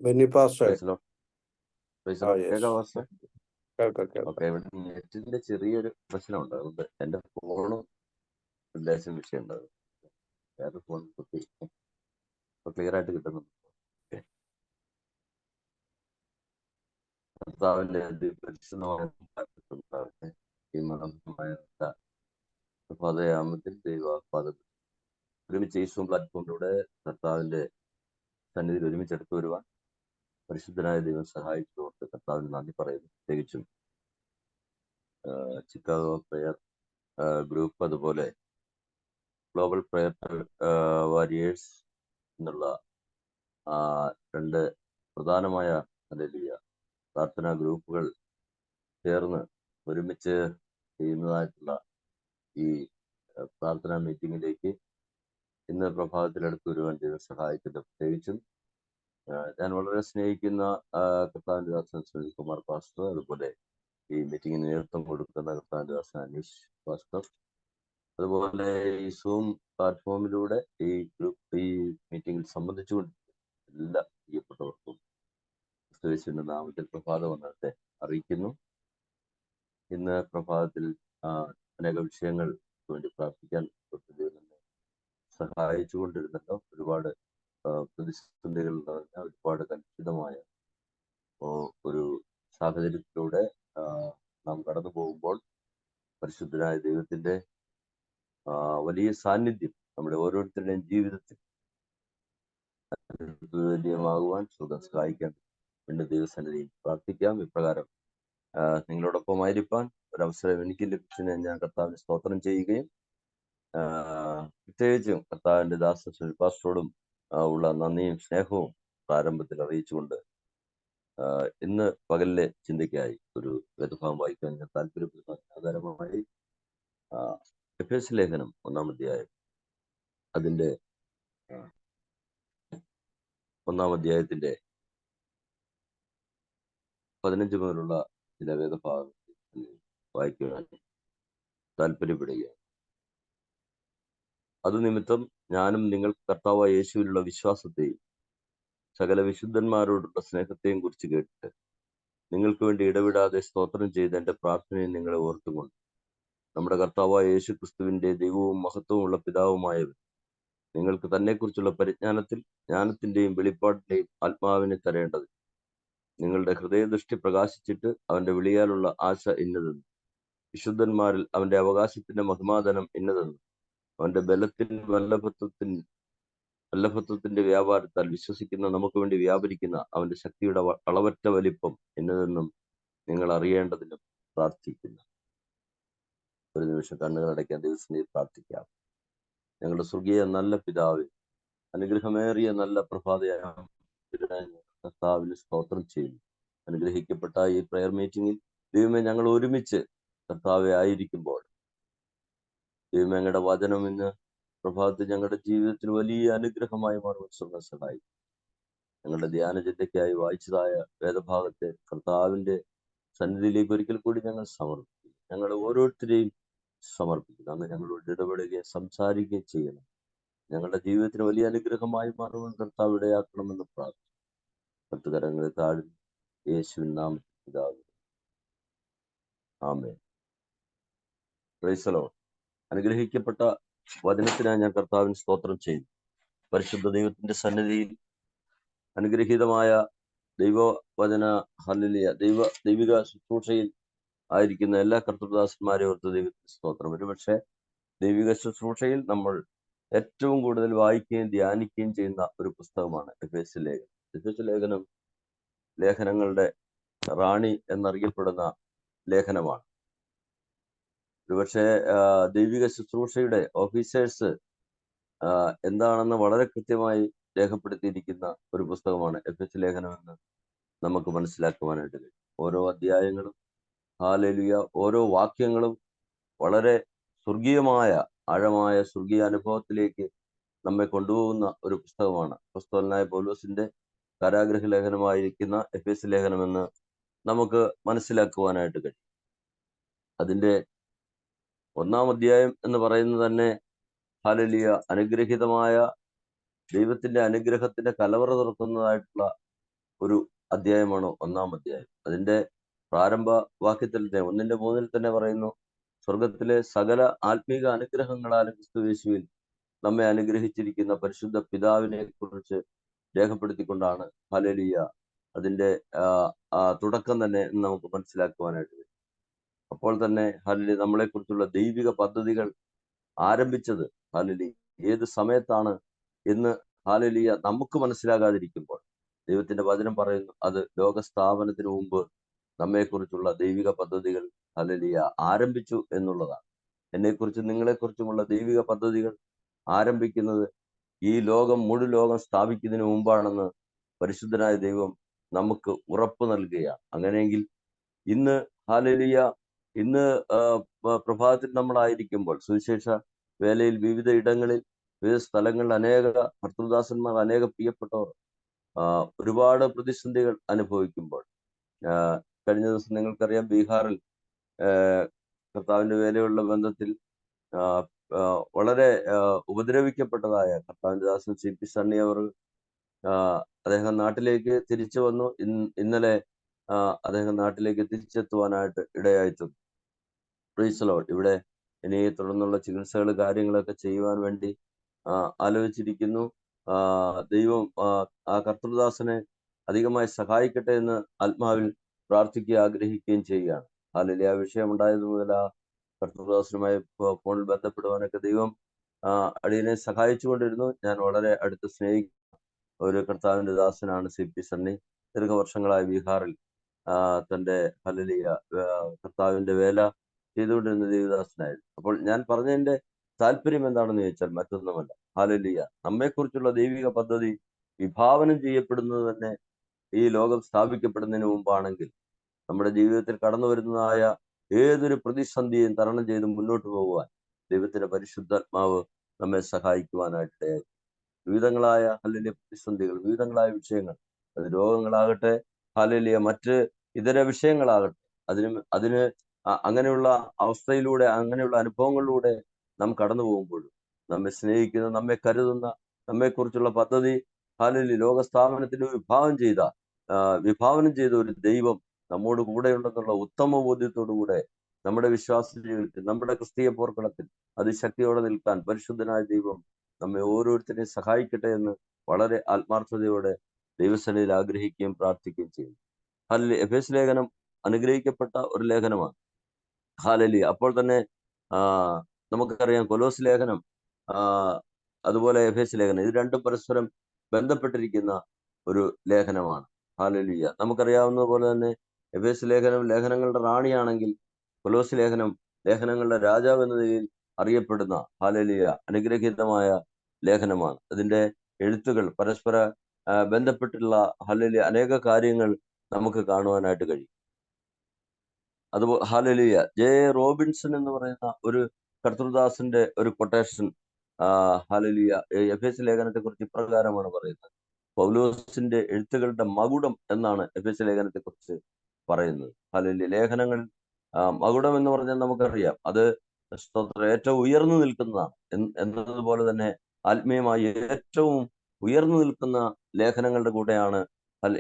ബെന്നി പാസ്റ്റേ. പ്രൈസലോ yes, കേൾക്കാം pastor. കേൾക്കാം. Okay, ഇവിടെ നെറ്റിന്റെ ചെറിയൊരു പ്രശ്നമുണ്ട്. അതുകൊണ്ട് എന്റെ ഫോണും ലേശം വിഷയമുണ്ടാകും. വേറെ ഫോൺ കുത്തി ഇപ്പൊ ക്ലിയർ ആയിട്ട് കിട്ടുന്നുണ്ട്. ഓക്കെ. കർത്താവിന്റെ അതിപരിശുദ്ധമായ നാമത്തിൽ ഈ മനോഹരമായ പ്രഭാതയാമത്തിൽ ദൈവപാദം ഒരുമിച്ച് ഈ സൂം പ്ലാറ്റ്ഫോമിലൂടെ കർത്താവിന്റെ സന്നിധിയിൽ ഒരുമിച്ച് എടുത്തു വരുവാൻ പരിശുദ്ധനായ ദൈവം സഹായിച്ചുകൊണ്ട് കർത്താവിന് നന്ദി പറയുന്നു. പ്രത്യേകിച്ചും ചിക്കാഗോ പ്രെയർ ഗ്രൂപ്പ്, അതുപോലെ ഗ്ലോബൽ പ്രെയർ വാരിയേഴ്സ് എന്നുള്ള രണ്ട് പ്രധാനമായ ഹല്ലേലൂയ പ്രാർത്ഥനാ ഗ്രൂപ്പുകൾ ചേർന്ന് ഒരുമിച്ച് ചെയ്യുന്നതായിട്ടുള്ള ഈ പ്രാർത്ഥനാ മീറ്റിങ്ങിലേക്ക് ഇന്ന് പ്രഭാതത്തിൽ അടുത്ത് വരുവാൻ ദൈവം സഹായിക്കുന്നു. പ്രത്യേകിച്ചും ഞാൻ വളരെ സ്നേഹിക്കുന്ന കർത്താവിന്റെ ദാസൻ സുനിൽകുമാർ പാസ്റ്റർ, അതുപോലെ ഈ മീറ്റിങ്ങിന് നേതൃത്വം കൊടുക്കുന്ന കർത്താവിന്റെ ദാസൻ അനീഷ് പാസ്റ്റർ, അതുപോലെ ഈ സൂം പ്ലാറ്റ്ഫോമിലൂടെ ഈ മീറ്റിംഗിൽ സംബന്ധിച്ചുകൊണ്ട് എല്ലാ പ്രിയപ്പെട്ടവർക്കും ക്രിസ്തുയേശുവിന്റെ നാമത്തിൽ പ്രഭാത വന്ദനത്തെ അറിയിക്കുന്നു. ഇന്ന് പ്രഭാതത്തിൽ അനേക വിഷയങ്ങൾ വേണ്ടി പ്രാർത്ഥിക്കാൻ സഹായിച്ചു കൊണ്ടിരുന്നല്ലോ. ഒരുപാട് പ്രതിസന്ധികൾ നിറഞ്ഞ, ഒരുപാട് കലുഷിതമായ ഒരു സാഹചര്യത്തിലൂടെ നാം കടന്നു പോകുമ്പോൾ പരിശുദ്ധനായ ദൈവത്തിന്റെ വലിയ സാന്നിധ്യം നമ്മുടെ ഓരോരുത്തരുടെയും ജീവിതത്തിൽ വലിയമാകുവാൻ സുഖം സഹായിക്കാൻ വേണ്ടി ദൈവസന്നിധിയിൽ പ്രാർത്ഥിക്കാം. ഇപ്രകാരം നിങ്ങളോടൊപ്പമായിരിക്കാൻ ഒരവസരം എനിക്ക് ലഭിച്ചതിനെ ഞാൻ കർത്താവിന് സ്തോത്രം ചെയ്യുകയും പ്രത്യേകിച്ചും കർത്താവിന്റെ ദാസ സുനിൽ പാസ്റ്ററോടും ഉള്ള നന്ദിയും സ്നേഹവും പ്രാരംഭത്തിൽ അറിയിച്ചുകൊണ്ട് ഇന്ന് പകലിലെ ചിന്തയ്ക്കായി ഒരു വേദഭാഗം വായിക്കാൻ ഞാൻ താല്പര്യപ്പെടുന്ന ആധാരമായി എഫേസ്യ ലേഖനം 1-ാം അധ്യായം, അതിന്റെ 1-ാം അധ്യായത്തിന്റെ 15 മുതലുള്ള ചില വേദഭാഗങ്ങൾ വായിക്കുവാൻ താല്പര്യപ്പെടുകയാണ്. അത് നിമിത്തം ഞാനും നിങ്ങൾക്ക് കർത്താവായ യേശുവിലുള്ള വിശ്വാസത്തെയും സകല വിശുദ്ധന്മാരോടുള്ള സ്നേഹത്തെയും കുറിച്ച് കേട്ടിട്ട് നിങ്ങൾക്ക് വേണ്ടി ഇടവിടാതെ സ്തോത്രം ചെയ്ത് എന്റെ പ്രാർത്ഥനയെ നിങ്ങളെ ഓർത്തുകൊണ്ട് നമ്മുടെ കർത്താവായ യേശു ക്രിസ്തുവിന്റെ ദൈവവും മഹത്വവും ഉള്ള പിതാവുമായവൻ നിങ്ങൾക്ക് തന്നെക്കുറിച്ചുള്ള പരിജ്ഞാനത്തിൽ ജ്ഞാനത്തിന്റെയും വെളിപ്പാടിന്റെയും ആത്മാവിനെ തരേണ്ടത് നിങ്ങളുടെ ഹൃദയദൃഷ്ടി പ്രകാശിച്ചിട്ട് അവന്റെ വിളിയാലുള്ള ആശ ഇന്നതെന്ന്, വിശുദ്ധന്മാരിൽ അവന്റെ അവകാശത്തിന്റെ മഹിമാധനം ഇന്നതെന്ന്, അവന്റെ ബലത്തിൻ വല്ലഭത്വത്തിന്റെ വ്യാപാരത്താൽ വിശ്വസിക്കുന്ന നമുക്ക് വേണ്ടി വ്യാപരിക്കുന്ന അവന്റെ ശക്തിയുടെ അളവറ്റ വലിപ്പം എന്നതെന്നും നിങ്ങൾ അറിയേണ്ടതിനും പ്രാർത്ഥിക്കുന്നു. ഒരു നിമിഷം കണ്ണുകൾ അടയ്ക്കാൻ ദിവസം പ്രാർത്ഥിക്കാം. ഞങ്ങളുടെ സ്വർഗീയ നല്ല പിതാവേ, അനുഗ്രഹമേറിയ നല്ല പ്രഭാതയാം കർത്താവിന് സ്തോത്രം ചെയ്യുന്നു. അനുഗ്രഹിക്കപ്പെട്ട ഈ പ്രെയർ മീറ്റിംഗിൽ ദൈവമേ ഞങ്ങൾ ഒരുമിച്ച് കർത്താവെ ആയിരിക്കുമ്പോൾ ദൈവമേ ഞങ്ങളുടെ വചനം ഇന്ന് പ്രഭാതത്തിൽ ഞങ്ങളുടെ ജീവിതത്തിൽ വലിയ അനുഗ്രഹമായി മാറുവാൻ സ്വർഗ്ഗം സഹായിക്കും. ഞങ്ങളുടെ ധ്യാന ചിന്തയ്ക്കായി വായിച്ചതായ വേദഭാഗത്തെ കർത്താവിന്റെ സന്നിധിയിലേക്ക് ഒരിക്കൽ കൂടി ഞങ്ങൾ സമർപ്പിക്കും. ഞങ്ങൾ ഓരോരുത്തരെയും സമർപ്പിക്കുന്നു. അന്ന് ഞങ്ങളോട് ഇടപെടുകയും സംസാരിക്കുകയും ചെയ്യണം. ഞങ്ങളുടെ ജീവിതത്തിന് വലിയ അനുഗ്രഹമായി മാറുവാൻ കർത്താവ് ഇടയാക്കണമെന്ന് പ്രാർത്ഥിക്കുന്നു. മറ്റു കരങ്ങളിൽ താഴും യേശുവിൻ നാമത്തിൽ പിതാവേ, ആമേൻ. Price the Lord. അനുഗ്രഹിക്കപ്പെട്ട വചനത്തിനായി ഞാൻ കർത്താവിന് സ്തോത്രം ചെയ്യുന്നു. പരിശുദ്ധ ദൈവത്തിന്റെ സന്നിധിയിൽ അനുഗ്രഹീതമായ ദൈവവചന ഹല്ലേലൂയ ദൈവിക ശുശ്രൂഷയിൽ ആയിരിക്കുന്ന എല്ലാ കർത്തൃദാസന്മാരെ ഓർത്ത് ദൈവത്തിന് സ്തോത്രം. ഒരുപക്ഷെ ദൈവിക ശുശ്രൂഷയിൽ നമ്മൾ ഏറ്റവും കൂടുതൽ വായിക്കുകയും ധ്യാനിക്കുകയും ചെയ്യുന്ന ഒരു പുസ്തകമാണ് എഫേസ്യ ലേഖനം. എഫേസ്യ ലേഖനം ലേഖനങ്ങളുടെ റാണി എന്നറിയപ്പെടുന്ന ലേഖനമാണ്. ഒരുപക്ഷെ ദൈവിക ശുശ്രൂഷയുടെ ഓഫീസേഴ്സ് എന്താണെന്ന് വളരെ കൃത്യമായി രേഖപ്പെടുത്തിയിരിക്കുന്ന ഒരു പുസ്തകമാണ് എഫേസ്യ ലേഖനം എന്ന് നമുക്ക് മനസ്സിലാക്കുവാനായിട്ട് കഴിയും. ഓരോ അധ്യായങ്ങളും ഹല്ലേലൂയ, ഓരോ വാക്യങ്ങളും വളരെ സ്വർഗീയമായ ആഴമായ സ്വർഗീയ അനുഭവത്തിലേക്ക് നമ്മെ കൊണ്ടുപോകുന്ന ഒരു പുസ്തകമാണ്. അപ്പോസ്തലനായ പൗലോസിന്റെ കാരാഗ്രഹ ലേഖനമായിരിക്കുന്ന എഫേസ്യ ലേഖനമെന്ന് നമുക്ക് മനസ്സിലാക്കുവാനായിട്ട് കഴിയും. അതിന്റെ 1-ാം അധ്യായം എന്ന് പറയുന്നത് തന്നെ ഹല്ലേലൂയ അനുഗ്രഹീതമായ ദൈവത്തിന്റെ അനുഗ്രഹത്തിന്റെ കലവറ തുറക്കുന്നതായിട്ടുള്ള ഒരു അധ്യായമാണ് 1-ാം അധ്യായം. അതിന്റെ പ്രാരംഭ വാക്യത്തിൽ 1:3 തന്നെ പറയുന്നു, സ്വർഗത്തിലെ സകല ആത്മീക അനുഗ്രഹങ്ങളാലും ക്രിസ്തുയേശുവിൽ നമ്മെ അനുഗ്രഹിച്ചിരിക്കുന്ന പരിശുദ്ധ പിതാവിനെ കുറിച്ച് രേഖപ്പെടുത്തിക്കൊണ്ടാണ് ഹല്ലേലൂയ അതിന്റെ തുടക്കം തന്നെ നമുക്ക് മനസ്സിലാക്കുവാനായിട്ട് കഴിയും. അപ്പോൾ തന്നെ ഹല്ലേലൂയ നമ്മളെക്കുറിച്ചുള്ള ദൈവിക പദ്ധതികൾ ആരംഭിച്ചത് ഹല്ലേലൂയ ഏത് സമയത്താണ് എന്ന് ഹല്ലേലൂയ നമുക്ക് മനസ്സിലാകാതിരിക്കുമ്പോൾ ദൈവത്തിന്റെ വചനം പറയുന്നു, അത് ലോകസ്ഥാപനത്തിന് മുമ്പ് നമ്മെക്കുറിച്ചുള്ള ദൈവിക പദ്ധതികൾ ഹല്ലേലൂയ ആരംഭിച്ചു എന്നുള്ളതാണ്. എന്നെക്കുറിച്ചും നിങ്ങളെക്കുറിച്ചുമുള്ള ദൈവിക പദ്ധതികൾ ആരംഭിക്കുന്നത് ഈ ലോകം ലോകം സ്ഥാപിക്കുന്നതിന് മുമ്പാണെന്ന് പരിശുദ്ധനായ ദൈവം നമുക്ക് ഉറപ്പ് നൽകുകയാണ്. അങ്ങനെയെങ്കിൽ ഇന്ന് ഹല്ലേലൂയ ഇന്ന് പ്രഭാതത്തിൽ നമ്മളായിരിക്കുമ്പോൾ സുവിശേഷ വേലയിൽ വിവിധ ഇടങ്ങളിൽ വിവിധ സ്ഥലങ്ങളിൽ അനേക ഭർത്തൃദാസന്മാർ, അനേക പ്രിയപ്പെട്ടവർ ഒരുപാട് പ്രതിസന്ധികൾ അനുഭവിക്കുമ്പോൾ, കഴിഞ്ഞ ദിവസം നിങ്ങൾക്കറിയാം ബീഹാറിൽ കർത്താവിന്റെ വേലയുള്ള ബന്ധത്തിൽ വളരെ ഉപദ്രവിക്കപ്പെട്ടതായ കർത്താവിന്റെ ദാസൻ CP സണ്ണി അവർ അദ്ദേഹം നാട്ടിലേക്ക് തിരിച്ചു വന്നു. ഇന്നലെ അദ്ദേഹം നാട്ടിലേക്ക് തിരിച്ചെത്തുവാനായിട്ട് ഇടയായിട്ടുണ്ട്. Praise the lord. ഇവിടെ ഇനി തുടർന്നുള്ള ചികിത്സകൾ കാര്യങ്ങളൊക്കെ ചെയ്യുവാൻ വേണ്ടി ആലോചിച്ചിരിക്കുന്നു. ദൈവം ആ കർത്തൃദാസനെ അധികമായി സഹായിക്കട്ടെ എന്ന് ആത്മാവിൽ പ്രാർത്ഥിക്കുകയും ആഗ്രഹിക്കുകയും ചെയ്യുകയാണ്. ഹല്ലേലൂയ. ആ വിഷയം ഉണ്ടായത് മുതൽ ആ കർത്തൃദാസനുമായി ഫോണിൽ ബന്ധപ്പെടുവാനൊക്കെ ദൈവം അടിയനെ സഹായിച്ചുകൊണ്ടിരുന്നു. ഞാൻ വളരെ അടുത്ത് സ്നേഹിക്കുന്ന ഒരു കർത്താവിന്റെ ദാസനാണ് CP സണ്ണി. ദീർഘവർഷങ്ങളായി ബീഹാറിൽ തന്റെ ഹല്ലേലൂയ കർത്താവിന്റെ വേല ചെയ്തുകൊണ്ടിരുന്ന ദേവദാസനായിരുന്നു. അപ്പോൾ ഞാൻ പറഞ്ഞതിന്റെ താല്പര്യം എന്താണെന്ന് ചോദിച്ചാൽ മറ്റൊന്നുമല്ല, ഹല്ലേലൂയ നമ്മെക്കുറിച്ചുള്ള ദൈവിക പദ്ധതി വിഭാവനം ചെയ്യപ്പെടുന്നത് തന്നെ ഈ ലോകം സ്ഥാപിക്കപ്പെടുന്നതിന് മുമ്പാണെങ്കിൽ നമ്മുടെ ജീവിതത്തിൽ കടന്നു വരുന്നതായ ഏതൊരു പ്രതിസന്ധിയും തരണം ചെയ്ത് മുന്നോട്ട് പോകുവാൻ ദൈവത്തിന്റെ പരിശുദ്ധാത്മാവ് നമ്മെ സഹായിക്കുവാനായിട്ട് വിവിധങ്ങളായ ഹല്ലേലൂയ പ്രതിസന്ധികൾ, വിവിധങ്ങളായ വിഷയങ്ങൾ, അത് രോഗങ്ങളാകട്ടെ ഹല്ലേലൂയ മറ്റ് ഇതര വിഷയങ്ങളാകട്ടെ, അതിന് അങ്ങനെയുള്ള അവസ്ഥയിലൂടെ, അങ്ങനെയുള്ള അനുഭവങ്ങളിലൂടെ നാം കടന്നു പോകുമ്പോഴും നമ്മെ സ്നേഹിക്കുന്ന, നമ്മെ കരുതുന്ന, നമ്മെക്കുറിച്ചുള്ള പദ്ധതി ഹല്ലേലൂയ ലോകസ്ഥാപനത്തിന് വിഭാവനം ചെയ്ത ഒരു ദൈവം നമ്മോട് കൂടെയുണ്ടെന്നുള്ള ഉത്തമ ബോധ്യത്തോടുകൂടെ നമ്മുടെ വിശ്വാസ ജീവിതത്തിൽ, നമ്മുടെ ക്രിസ്തീയ പോർക്കളത്തിൽ അതിശക്തിയോടെ നിൽക്കാൻ പരിശുദ്ധനായ ദൈവം നമ്മെ ഓരോരുത്തരെയും സഹായിക്കട്ടെ എന്ന് വളരെ ആത്മാർത്ഥതയോടെ ദൈവസന്നിധിയിൽ ആഗ്രഹിക്കുകയും പ്രാർത്ഥിക്കുകയും ചെയ്യും. ഹല്ലേലൂയ. എഫേസ്യ ലേഖനം അനുഗ്രഹിക്കപ്പെട്ട ഒരു ലേഖനമാണ്. ഹല്ലേലൂയ. അപ്പോൾ തന്നെ നമുക്കറിയാം കൊലോസ് ലേഖനം, അതുപോലെ എഫേസ്യ ലേഖനം, ഇത് രണ്ടും പരസ്പരം ബന്ധപ്പെട്ടിരിക്കുന്ന ഒരു ലേഖനമാണ്. ഹല്ലേലൂയ. നമുക്കറിയാവുന്ന പോലെ തന്നെ എഫേസ്യ ലേഖനം ലേഖനങ്ങളുടെ റാണിയാണെങ്കിൽ കൊലോസ് ലേഖനം ലേഖനങ്ങളുടെ രാജാവ് എന്ന നിലയിൽ അറിയപ്പെടുന്ന ഹല്ലേലൂയ അനുഗ്രഹീതമായ ലേഖനമാണ്. അതിന്റെ എഴുത്തുകൾ പരസ്പര ബന്ധപ്പെട്ടുള്ള ഹല്ലേലൂയ അനേക കാര്യങ്ങൾ നമുക്ക് കാണുവാനായിട്ട് കഴിയും. അതുപോലെ ഹല്ലേലൂയ J. റോബിൻസൺ എന്ന് പറയുന്ന ഒരു കർത്തൃദാസന്റെ ഒരു കൊട്ടേഷൻ ഹല്ലേലൂയ എഫേസ്യ ലേഖനത്തെ കുറിച്ച് ഇപ്രകാരമാണ് പറയുന്നത്. പൗലോസിന്റെ എഴുത്തുകളുടെ മകുടം എന്നാണ് എഫേസ്യ ലേഖനത്തെ കുറിച്ച് പറയുന്നത്. ഹല്ലേലൂയ. ലേഖനങ്ങൾ മകുടം എന്ന് പറഞ്ഞാൽ നമുക്കറിയാം അത് ഏറ്റവും ഉയർന്നു നിൽക്കുന്നതാണ് എന്നതുപോലെ തന്നെ ആത്മീയമായി ഏറ്റവും ഉയർന്നു നിൽക്കുന്ന ലേഖനങ്ങളുടെ കൂടെയാണ്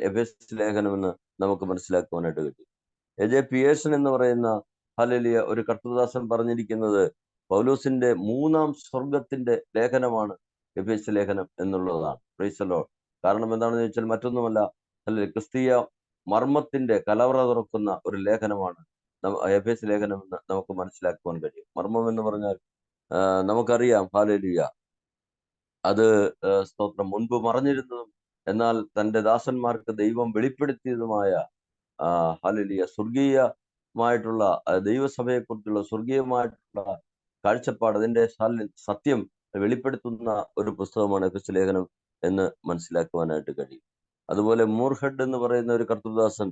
എഫേസ്യ ലേഖനം എന്ന് നമുക്ക് മനസ്സിലാക്കുവാനായിട്ട് കഴിയും. AJ പിയേഴ്സൺ എന്ന് പറയുന്ന ഹല്ലേലൂയ ഒരു കർത്തൃദാസൻ പറഞ്ഞിരിക്കുന്നത് പൗലോസിന്റെ 3-ാം സ്വർഗത്തിന്റെ ലേഖനമാണ് എഫേസ്യ ലേഖനം എന്നുള്ളതാണ്. Praise the Lord. കാരണം എന്താണെന്ന് ചോദിച്ചാൽ മറ്റൊന്നുമല്ല, ക്രിസ്തീയ മർമ്മത്തിന്റെ കലവറ തുറക്കുന്ന ഒരു ലേഖനമാണ് എഫേസ്യ ലേഖനം എന്ന് നമുക്ക് മനസ്സിലാക്കുവാൻ കഴിയും. മർമ്മം എന്ന് പറഞ്ഞാൽ നമുക്കറിയാം ഹല്ലേലൂയ അത് സ്തോത്രം മുൻപ് മറഞ്ഞിരുന്നതും എന്നാൽ തന്റെ ദാസന്മാർക്ക് ദൈവം വെളിപ്പെടുത്തിയതുമായ ഹല്ലേലൂയ സ്വർഗീയമായിട്ടുള്ള ദൈവസഭയെക്കുറിച്ചുള്ള സ്വർഗീയമായിട്ടുള്ള കാഴ്ചപ്പാട്, അതിന്റെ സത്യം വെളിപ്പെടുത്തുന്ന ഒരു പുസ്തകമാണ് എഫേസ്യ ലേഖനം എന്ന് മനസ്സിലാക്കുവാനായിട്ട് കഴിയും. അതുപോലെ മൂർഹെഡ് എന്ന് പറയുന്ന ഒരു കർത്തൃദാസൻ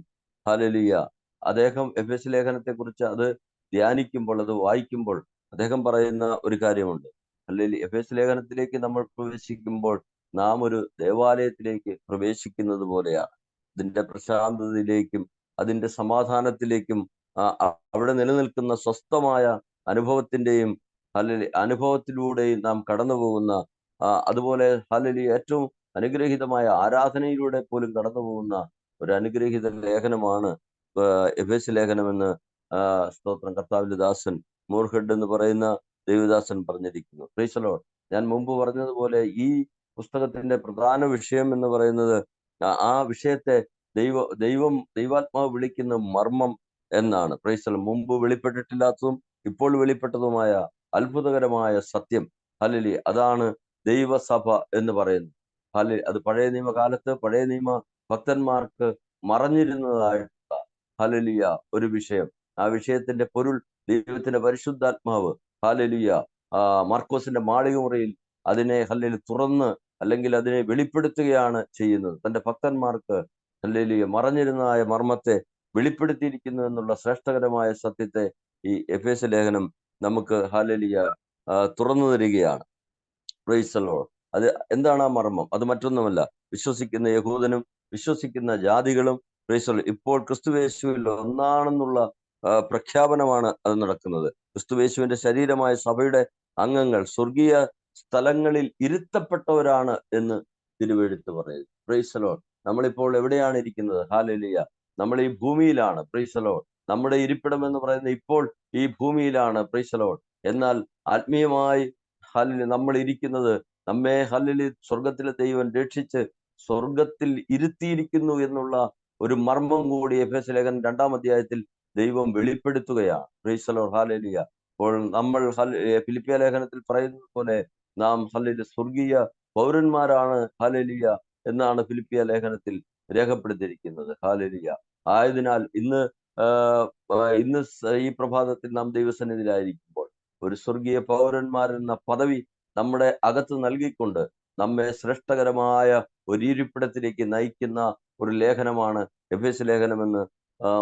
ഹല്ലേലൂയ അദ്ദേഹം എഫേസ്യ ലേഖനത്തെ കുറിച്ച് അത് ധ്യാനിക്കുമ്പോൾ, അത് വായിക്കുമ്പോൾ അദ്ദേഹം പറയുന്ന ഒരു കാര്യമുണ്ട്. ഹല്ലേലൂയ. എഫേസ്യ ലേഖനത്തിലേക്ക് നമ്മൾ പ്രവേശിക്കുമ്പോൾ നാം ഒരു ദേവാലയത്തിലേക്ക് പ്രവേശിക്കുന്നത് പോലെയാണ്. അതിന്റെ പ്രശാന്തതയിലേക്കും അതിന്റെ സമാധാനത്തിലേക്കും അവിടെ നിലനിൽക്കുന്ന സ്വസ്ഥമായ അനുഭവത്തിന്റെയും ഹല്ലേലൂയ അനുഭവത്തിലൂടെയും നാം കടന്നു പോകുന്ന അതുപോലെ ഹല്ലേലൂയ ഏറ്റവും അനുഗ്രഹീതമായ ആരാധനയിലൂടെ പോലും കടന്നു പോകുന്ന ഒരു അനുഗ്രഹീത ലേഖനമാണ് എഫേസ്യ ലേഖനമെന്ന് സ്തോത്രം കർത്താവിന്റെ ദാസൻ മൂർഹെഡ് എന്ന് പറയുന്ന ദൈവദാസൻ പറഞ്ഞിരിക്കുന്നു. Price the Lord. ഞാൻ മുമ്പ് പറഞ്ഞതുപോലെ ഈ പുസ്തകത്തിന്റെ പ്രധാന വിഷയം എന്ന് പറയുന്നത് ആ വിഷയത്തെ ദൈവാത്മാവ് വിളിക്കുന്ന മർമ്മം എന്നാണ്. Price the Lord. മുമ്പ് വെളിപ്പെട്ടിട്ടില്ലാത്തതും ഇപ്പോൾ വെളിപ്പെട്ടതുമായ അത്ഭുതകരമായ സത്യം. ഹല്ലേലൂയ. അതാണ് ദൈവസഭ എന്ന് പറയുന്നത്. അത് പഴയ നിയമകാലത്ത് പഴയ നിയമ ഭക്തന്മാർക്ക് മറഞ്ഞിരുന്നതായിട്ടുള്ള ഹല്ലേലൂയ ഒരു വിഷയം. ആ വിഷയത്തിന്റെ പൊരുൾ ദൈവത്തിന്റെ പരിശുദ്ധാത്മാവ് ഹല്ലേലൂയ മാർക്കോസിന്റെ മാളികമുറിയിൽ അതിനെ ഹല്ലേലൂയ തുറന്ന് അല്ലെങ്കിൽ അതിനെ വെളിപ്പെടുത്തുകയാണ് ചെയ്യുന്നത്. തന്റെ ഭക്തന്മാർക്ക് ഹല്ലേലൂയ മറഞ്ഞിരുന്നതായ മർമ്മത്തെ വെളിപ്പെടുത്തിയിരിക്കുന്നു എന്നുള്ള ശ്രേഷ്ഠകരമായ സത്യത്തെ ഈ എഫേസ്യ ലേഖനം നമുക്ക് ഹല്ലേലൂയ തുറന്നു തരികയാണ്. Price the Lord. അത് എന്താണ് ആ മർമ്മം? അത് മറ്റൊന്നുമല്ല, വിശ്വസിക്കുന്ന യഹൂദനും വിശ്വസിക്കുന്ന ജാതികളും പ്രൈസ് ദി ലോർഡ് ഇപ്പോൾ ക്രിസ്തുയേശുവിൽ ഒന്നാണെന്നുള്ള പ്രഖ്യാപനമാണ് അത് നടക്കുന്നത്. ക്രിസ്തുയേശുവിന്റെ ശരീരമായ സഭയുടെ അംഗങ്ങൾ സ്വർഗീയ സ്ഥലങ്ങളിൽ ഇരുത്തപ്പെട്ടവരാണ് എന്ന് തിരുവെഴുത്ത് പറയുന്നു. Price the Lord. നമ്മളിപ്പോൾ എവിടെയാണ് ഇരിക്കുന്നത്? ഹല്ലേലൂയ. നമ്മൾ ഈ ഭൂമിയിലാണ്. Price the lord. നമ്മുടെ ഇരിപ്പിടം എന്ന് പറയുന്നത് ഇപ്പോൾ ഈ ഭൂമിയിലാണ്. Price the Lord. എന്നാൽ ആത്മീയമായി ഹല്ലേലൂയ നമ്മൾ ഇരിക്കുന്നത് നമ്മെ ഹല്ലേലൂയ സ്വർഗത്തിലെ ദൈവം രക്ഷിച്ച് സ്വർഗത്തിൽ ഇരുത്തിയിരിക്കുന്നു എന്നുള്ള ഒരു മർമ്മം കൂടി എഫേസ്യ ലേഖനം 2-ാം അധ്യായത്തിൽ ദൈവം വെളിപ്പെടുത്തുകയാണ്. Praise the lord. ഹല്ലേലൂയ. അപ്പോൾ നമ്മൾ ഫിലിപ്പിയ ലേഖനത്തിൽ പറയുന്നത് പോലെ നാം ഹല്ലേലൂയ സ്വർഗീയ പൗരന്മാരാണ് ഹല്ലേലൂയ എന്നാണ് ഫിലിപ്പിയ ലേഖനത്തിൽ രേഖപ്പെടുത്തിയിരിക്കുന്നത്. ഹല്ലേലൂയ. ആയതിനാൽ ഇന്ന് ഈ പ്രഭാതത്തിൽ നാം ദൈവസന്നിധിയിലായിരിക്കുമ്പോൾ ഒരു സ്വർഗീയ പൗരന്മാരെന്ന പദവി നമ്മുടെ അകത്ത് നൽകിക്കൊണ്ട് നമ്മെ ശ്രേഷ്ഠകരമായ ഒരു ഇരിപ്പിടത്തിലേക്ക് നയിക്കുന്ന ഒരു ലേഖനമാണ് എഫേസ്യ ലേഖനമെന്ന്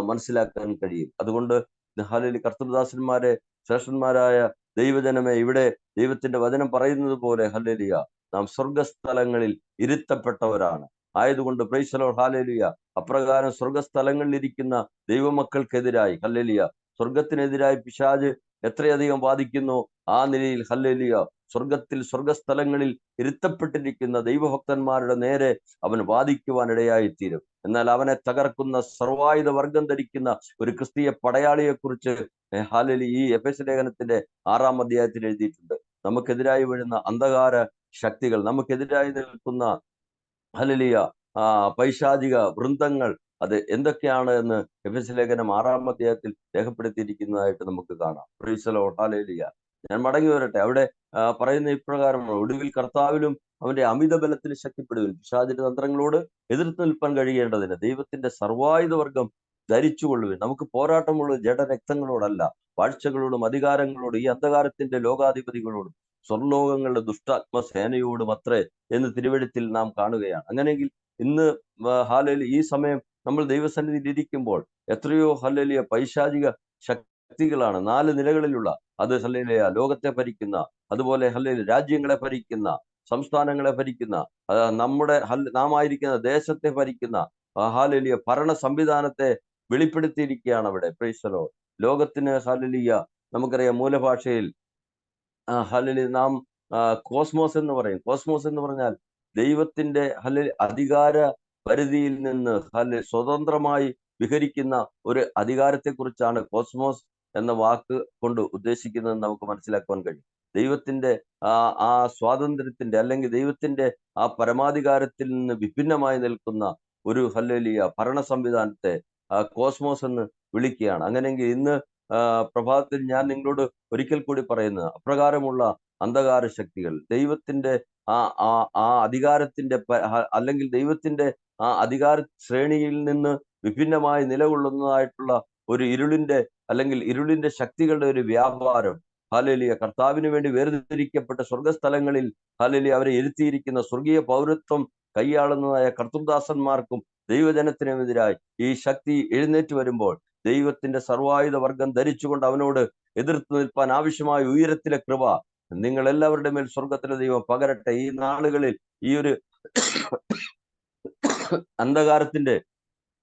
മനസ്സിലാക്കാൻ കഴിയും. അതുകൊണ്ട് ഹല്ലേലൂയ കർത്തൃദാസന്മാരെ, ശ്രേഷ്ഠന്മാരായ ദൈവജനമേ, ഇവിടെ ദൈവത്തിന്റെ വചനം പറയുന്നത് പോലെ ഹല്ലേലൂയ നാം സ്വർഗസ്ഥലങ്ങളിൽ ഇരുത്തപ്പെട്ടവരാണ്. ആയതുകൊണ്ട് പ്രൈസ് ദി ലോർഡ്. ഹല്ലേലൂയ. അപ്രകാരം സ്വർഗസ്ഥലങ്ങളിൽ ഇരിക്കുന്ന ദൈവമക്കൾക്കെതിരായി ഹല്ലേലൂയ സ്വർഗത്തിനെതിരായി പിശാച് എത്രയധികം വാദിക്കുന്നു ആ നിലയിൽ ഹല്ലേലൂയ സ്വർഗസ്ഥലങ്ങളിൽ ഇരുത്തപ്പെട്ടിരിക്കുന്ന ദൈവഭക്തന്മാരുടെ നേരെ അവൻ വാദിക്കുവാനിടയായിത്തീരും. എന്നാൽ അവനെ തകർക്കുന്ന സർവായുധ വർഗം ധരിക്കുന്ന ഒരു ക്രിസ്തീയ പടയാളിയെ കുറിച്ച് ഹല്ലേലൂയ ഈ എഫേസ്യ ലേഖനത്തിന്റെ 6-ാം അധ്യായത്തിൽ എഴുതിയിട്ടുണ്ട്. നമുക്കെതിരായി വീഴുന്ന അന്ധകാര ശക്തികൾ, നമുക്കെതിരായി നിൽക്കുന്ന ഹല്ലേലൂയ പൈശാചിക വൃന്ദങ്ങൾ അത് എന്തൊക്കെയാണ് എന്ന് എഫേസ്യ ലേഖനം 6-ാം അധ്യായത്തിൽ രേഖപ്പെടുത്തിയിരിക്കുന്നതായിട്ട് നമുക്ക് കാണാം. Price the lord. ഹല്ലേലൂയ. ഞാൻ മടങ്ങി വരട്ടെ. അവിടെ പറയുന്ന ഇപ്രകാരമാണ്: ഒടുവിൽ കർത്താവിലും അവന്റെ അമിത ബലത്തിൽ ശക്തിപ്പെടുവിൻ, പിശാചിന്റെ തന്ത്രങ്ങളോട് എതിർത്ത് നിൽപ്പാൻ കഴിയേണ്ടതിന് ദൈവത്തിന്റെ സർവായുധ വർഗം ധരിച്ചുകൊള്ളുവിൻ. നമുക്ക് പോരാട്ടമുള്ളത് ജഡരക്തങ്ങളോടല്ല, വാഴ്ചകളോടും അധികാരങ്ങളോടും ഈ അന്ധകാരത്തിന്റെ ലോകാധിപതികളോടും സ്വർലോകങ്ങളുടെ ദുഷ്ടാത്മ സേനയോടും അത്രേ എന്ന് തിരുവെഴുത്തിൽ നാം കാണുകയാണ്. അങ്ങനെയെങ്കിൽ ഇന്ന് ഹല്ലേലൂയ ഈ സമയം നമ്മൾ ദൈവസന്നിധിയിൽ ഇരിക്കുമ്പോൾ എത്രയോ ഹല്ലേലൂയ പൈശാചിക ശക്തികളാണ് 4 നിലകളിലുള്ള. അത് ഹല്ലേലൂയ ലോകത്തെ ഭരിക്കുന്ന, അതുപോലെ ഹല്ലേലൂയ രാജ്യങ്ങളെ ഭരിക്കുന്ന, സംസ്ഥാനങ്ങളെ ഭരിക്കുന്ന, നാം ആയിരിക്കുന്ന ദേശത്തെ ഭരിക്കുന്ന ഹല്ലേലൂയ ഭരണ സംവിധാനത്തെ വെളിപ്പെടുത്തിയിരിക്കുകയാണ് അവിടെ. Price the Lord. ലോകത്തിന് ഹല്ലേലൂയ നമുക്കറിയാം മൂലഭാഷയിൽ ഹല്ലേലൂയ നാം കോസ്മോസ് എന്ന് പറയും. കോസ്മോസ് എന്ന് പറഞ്ഞാൽ ദൈവത്തിന്റെ ഹല്ലേലൂയ അധികാര പരിധിയിൽ നിന്ന് സ്വതന്ത്രമായി വിഹരിക്കുന്ന ഒരു അധികാരത്തെ കുറിച്ചാണ് കോസ്മോസ് എന്ന വാക്ക് കൊണ്ട് ഉദ്ദേശിക്കുന്നത് നമുക്ക് മനസ്സിലാക്കുവാൻ കഴിയും. ദൈവത്തിന്റെ ആ സ്വാതന്ത്ര്യത്തിന്റെ അല്ലെങ്കിൽ ദൈവത്തിന്റെ ആ പരമാധികാരത്തിൽ നിന്ന് വിഭിന്നമായി നിൽക്കുന്ന ഒരു ഹല്ലേലൂയ ഭരണ സംവിധാനത്തെ കോസ്മോസ് എന്ന് വിളിക്കുകയാണ്. അങ്ങനെയെങ്കിൽ ഇന്ന് പ്രഭാതത്തിൽ ഞാൻ നിങ്ങളോട് ഒരിക്കൽ കൂടി പറയുന്നത് അപ്രകാരമുള്ള അന്ധകാര ശക്തികൾ ദൈവത്തിന്റെ ആ അധികാരത്തിന്റെ അല്ലെങ്കിൽ ദൈവത്തിന്റെ ആ അധികാര ശ്രേണിയിൽ നിന്ന് വിഭിന്നമായി നിലകൊള്ളുന്നതായിട്ടുള്ള ഒരു ഇരുളിന്റെ ശക്തികളുടെ ഒരു വ്യാപാരം ഹല്ലേലൂയ കർത്താവിന് വേണ്ടി വേർതിരിക്കപ്പെട്ട സ്വർഗസ്ഥലങ്ങളിൽ ഹല്ലേലൂയ അവരെ ഇരുത്തിയിരിക്കുന്ന സ്വർഗീയ പൗരത്വം കൈയാളുന്നതായ കർത്തൃദാസന്മാർക്കും ദൈവജനത്തിനുമെതിരായി ഈ ശക്തി എഴുന്നേറ്റ് വരുമ്പോൾ ദൈവത്തിന്റെ സർവായുധ വർഗം ധരിച്ചുകൊണ്ട് അവനോട് എതിർത്ത് നിൽപ്പാൻ ആവശ്യമായ ഉയരത്തിലെ കൃപ നിങ്ങൾ എല്ലാവരുടെ മേൽ സ്വർഗത്തിലെ ദൈവം പകരട്ടെ. ഈ നാളുകളിൽ ഈ ഒരു അന്ധകാരത്തിന്റെ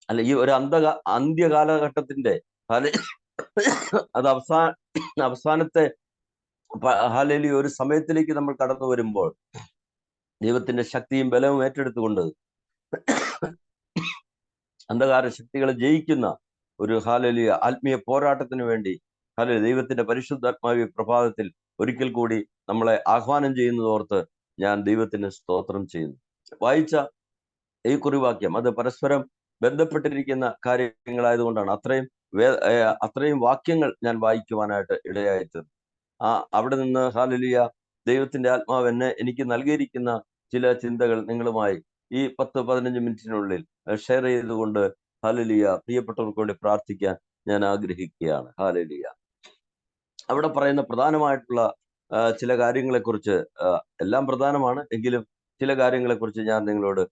ഈ ഒരു അന്ത്യകാലഘട്ടത്തിന്റെ അത് അവസാനത്തെ ഹല്ലേലൂയ ഒരു സമയത്തിലേക്ക് നമ്മൾ കടന്നു വരുമ്പോൾ ദൈവത്തിന്റെ ശക്തിയും ബലവും ഏറ്റെടുത്തുകൊണ്ട് അന്ധകാര ശക്തികളെ ജയിക്കുന്ന ഒരു ഹാലലിയ ആത്മീയ പോരാട്ടത്തിന് വേണ്ടി ഹാലലിയ ദൈവത്തിന്റെ പരിശുദ്ധാത്മാവിയ പ്രഭാതത്തിൽ ഒരിക്കൽ കൂടി നമ്മളെ ആഹ്വാനം ചെയ്യുന്നതോർത്ത് ഞാൻ ദൈവത്തിന് സ്തോത്രം ചെയ്യുന്നു. വായിച്ച ഈ കുറിവാക്യം അത് പരസ്പരം ബന്ധപ്പെട്ടിരിക്കുന്ന കാര്യങ്ങളായതുകൊണ്ടാണ് അത്രയും വാക്യങ്ങൾ ഞാൻ വായിക്കുവാനായിട്ട് ഇടയായത്. അവിടെ നിന്ന് ഹാലലിയ ദൈവത്തിന്റെ ആത്മാവ് എനിക്ക് നൽകിയിരിക്കുന്ന ചില ചിന്തകൾ നിങ്ങളുമായി ഈ 10-15 മിനിറ്റിനുള്ളിൽ ഷെയർ ചെയ്തുകൊണ്ട് ഹാലലിയ പ്രിയപ്പെട്ടവർക്ക് വേണ്ടി പ്രാർത്ഥിക്കാൻ ഞാൻ ആഗ്രഹിക്കുകയാണ്. ഹാലലിയ അവിടെ പറയുന്ന പ്രധാനമായിട്ടുള്ള ചില കാര്യങ്ങളെക്കുറിച്ച്, എല്ലാം പ്രധാനമാണ് എങ്കിലും ചില കാര്യങ്ങളെക്കുറിച്ച് ഞാൻ നിങ്ങളോട്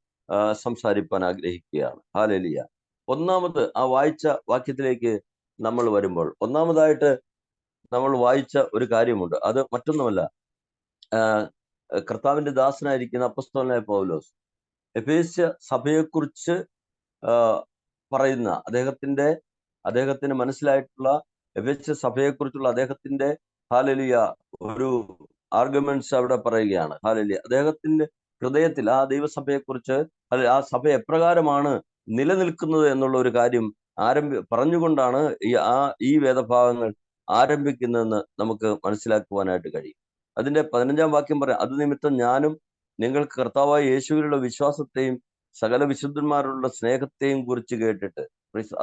സംസാരിപ്പാൻ ആഗ്രഹിക്കുകയാണ്. ഹാലലിയ ഒന്നാമത് ആ വായിച്ച വാക്യത്തിലേക്ക് നമ്മൾ വരുമ്പോൾ ഒന്നാമതായിട്ട് നമ്മൾ വായിച്ച ഒരു കാര്യമുണ്ട്. അത് മറ്റൊന്നുമല്ല, കർത്താവിന്റെ ദാസനായിരിക്കുന്ന അപ്പോസ്തലനായ പൗലോസ് എഫേസ്യ സഭയെക്കുറിച്ച് പറയുന്ന അദ്ദേഹത്തിന് മനസ്സിലായിട്ടുള്ള എഫേസ്യ സഭയെക്കുറിച്ചുള്ള അദ്ദേഹത്തിന്റെ ഹാലലിയ ഒരു ആർഗ്യുമെന്റ്സ് അവിടെ പറയുകയാണ്. ഹാലലിയ അദ്ദേഹത്തിന്റെ ഹൃദയത്തിൽ ആ ദൈവസഭയെക്കുറിച്ച്, ആ സഭ എപ്രകാരമാണ് നിലനിൽക്കുന്നത് എന്നുള്ള ഒരു കാര്യം പറഞ്ഞുകൊണ്ടാണ് ഈ വേദഭാഗങ്ങൾ ആരംഭിക്കുന്നതെന്ന് നമുക്ക് മനസ്സിലാക്കുവാനായിട്ട് കഴിയും. അതിന്റെ 15-ാം വാക്യം പറയാം, അത് നിമിത്തം ഞാനും നിങ്ങൾക്ക് കർത്താവായ യേശുവിലുള്ള വിശ്വാസത്തെയും സകല വിശുദ്ധന്മാരുള്ള സ്നേഹത്തെയും കുറിച്ച് കേട്ടിട്ട്.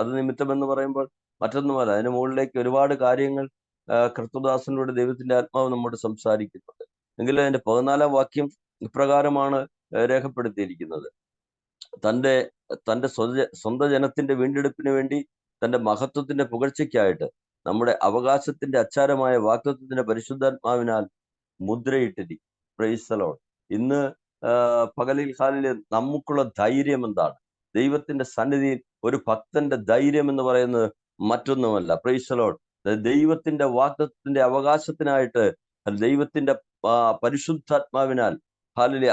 അത് നിമിത്തം എന്ന് പറയുമ്പോൾ മറ്റൊന്നുമല്ല, അതിന് മുകളിലേക്ക് ഒരുപാട് കാര്യങ്ങൾ കർത്തൃദാസനിലൂടെ ദൈവത്തിന്റെ ആത്മാവ് നമ്മോട് സംസാരിക്കുന്നുണ്ട്. എങ്കിലും അതിന്റെ 14-ാം വാക്യം ഇപ്രകാരമാണ് രേഖപ്പെടുത്തിയിരിക്കുന്നത്: തന്റെ സ്വന്തം ജനത്തിന്റെ വീണ്ടെടുപ്പിന് വേണ്ടി തന്റെ മഹത്വത്തിന്റെ പുകഴ്ചയ്ക്കായിട്ട് നമ്മുടെ അവകാശത്തിന്റെ അച്ചാരമായ വാഗ്ദത്തത്തിന്റെ പരിശുദ്ധാത്മാവിനാൽ മുദ്രയിട്ടിരിക്കും. Price the Lord. ഇന്ന് പകലിൽ കാലിൽ നമുക്കുള്ള ധൈര്യം എന്താണ്? ദൈവത്തിന്റെ സന്നിധിയിൽ ഒരു ഭക്തന്റെ ധൈര്യം എന്ന് പറയുന്നത് മറ്റൊന്നുമല്ല. Price the Lord. ദൈവത്തിന്റെ വാഗ്ദത്തത്തിന്റെ അവകാശത്തിനായിട്ട് ദൈവത്തിന്റെ പരിശുദ്ധാത്മാവിനാൽ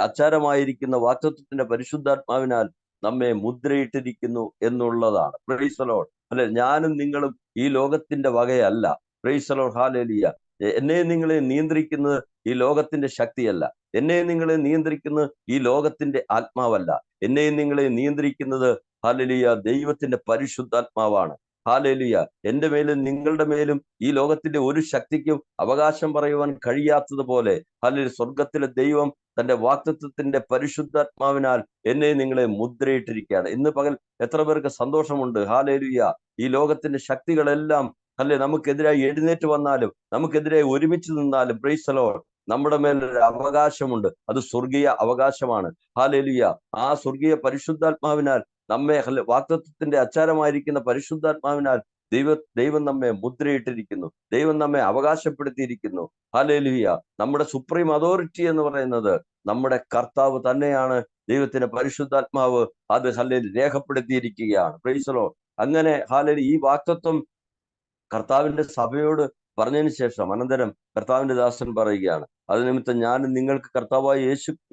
അച്ചാരമായിരിക്കുന്ന വാഗ്ദത്തത്തിന്റെ പരിശുദ്ധാത്മാവിനാൽ നമ്മെ മുദ്രയിട്ടിരിക്കുന്നു എന്നുള്ളതാണ്. Praise the lord. ഞാനും നിങ്ങളും ഈ ലോകത്തിന്റെ വകയല്ല. Praise the lord. ഹല്ലേലൂയ. എന്നെ നിങ്ങളെ നിയന്ത്രിക്കുന്നത് ഈ ലോകത്തിന്റെ ശക്തിയല്ല. എന്നെ നിങ്ങളെ നിയന്ത്രിക്കുന്നത് ഈ ലോകത്തിന്റെ ആത്മാവല്ല. എന്നെ നിങ്ങളെ നിയന്ത്രിക്കുന്നത് ഹല്ലേലൂയ ദൈവത്തിന്റെ പരിശുദ്ധാത്മാവാണ്. ഹല്ലേലൂയ. എന്റെ മേലും നിങ്ങളുടെ മേലും ഈ ലോകത്തിന്റെ ഒരു ശക്തിക്കും അവകാശം പറയുവാൻ കഴിയാത്തതുപോലെ ഹല്ലേലൂയ സ്വർഗത്തിലെ ദൈവം തന്റെ വാഗ്ദത്തത്തിന്റെ പരിശുദ്ധാത്മാവിനാൽ എന്നെ നിങ്ങളെ മുദ്രയിട്ടിരിക്കുകയാണ്. ഇന്ന് പകൽ എത്ര പേർക്ക് സന്തോഷമുണ്ട്? ഹല്ലേലൂയ. ഈ ലോകത്തിന്റെ ശക്തികളെല്ലാം നമുക്കെതിരായി എഴുന്നേറ്റ് വന്നാലും നമുക്കെതിരായി ഒരുമിച്ച് നിന്നാലും പ്രൈസ് ദി ലോർഡ് നമ്മുടെ മേലൊരു അവകാശമുണ്ട്. അത് സ്വർഗീയ അവകാശമാണ്. ഹല്ലേലൂയ. ആ സ്വർഗീയ പരിശുദ്ധാത്മാവിനാൽ നമ്മെ വാഗ്ദത്തത്തിന്റെ അച്ചാരമായിരിക്കുന്ന പരിശുദ്ധാത്മാവിനാൽ ദൈവം നമ്മെ മുദ്രയിട്ടിരിക്കുന്നു. ദൈവം നമ്മെ അവകാശപ്പെടുത്തിയിരിക്കുന്നു. ഹല്ലേലൂയ. നമ്മുടെ സുപ്രീം അതോറിറ്റി എന്ന് പറയുന്നത് നമ്മുടെ കർത്താവ് തന്നെയാണ്. ദൈവത്തിന്റെ പരിശുദ്ധാത്മാവ് അത് ഹല്ലേലൂയ രേഖപ്പെടുത്തിയിരിക്കുകയാണ്. Praise the lord. അങ്ങനെ ഹല്ലേലൂയ ഈ വാഗ്ദത്തം കർത്താവിന്റെ സഭയോട് പറഞ്ഞതിന് ശേഷം അനന്തരം കർത്താവിന്റെ ദാസൻ പറയുകയാണ്, അത് നിമിത്തം ഞാൻ നിങ്ങൾക്ക് കർത്താവായ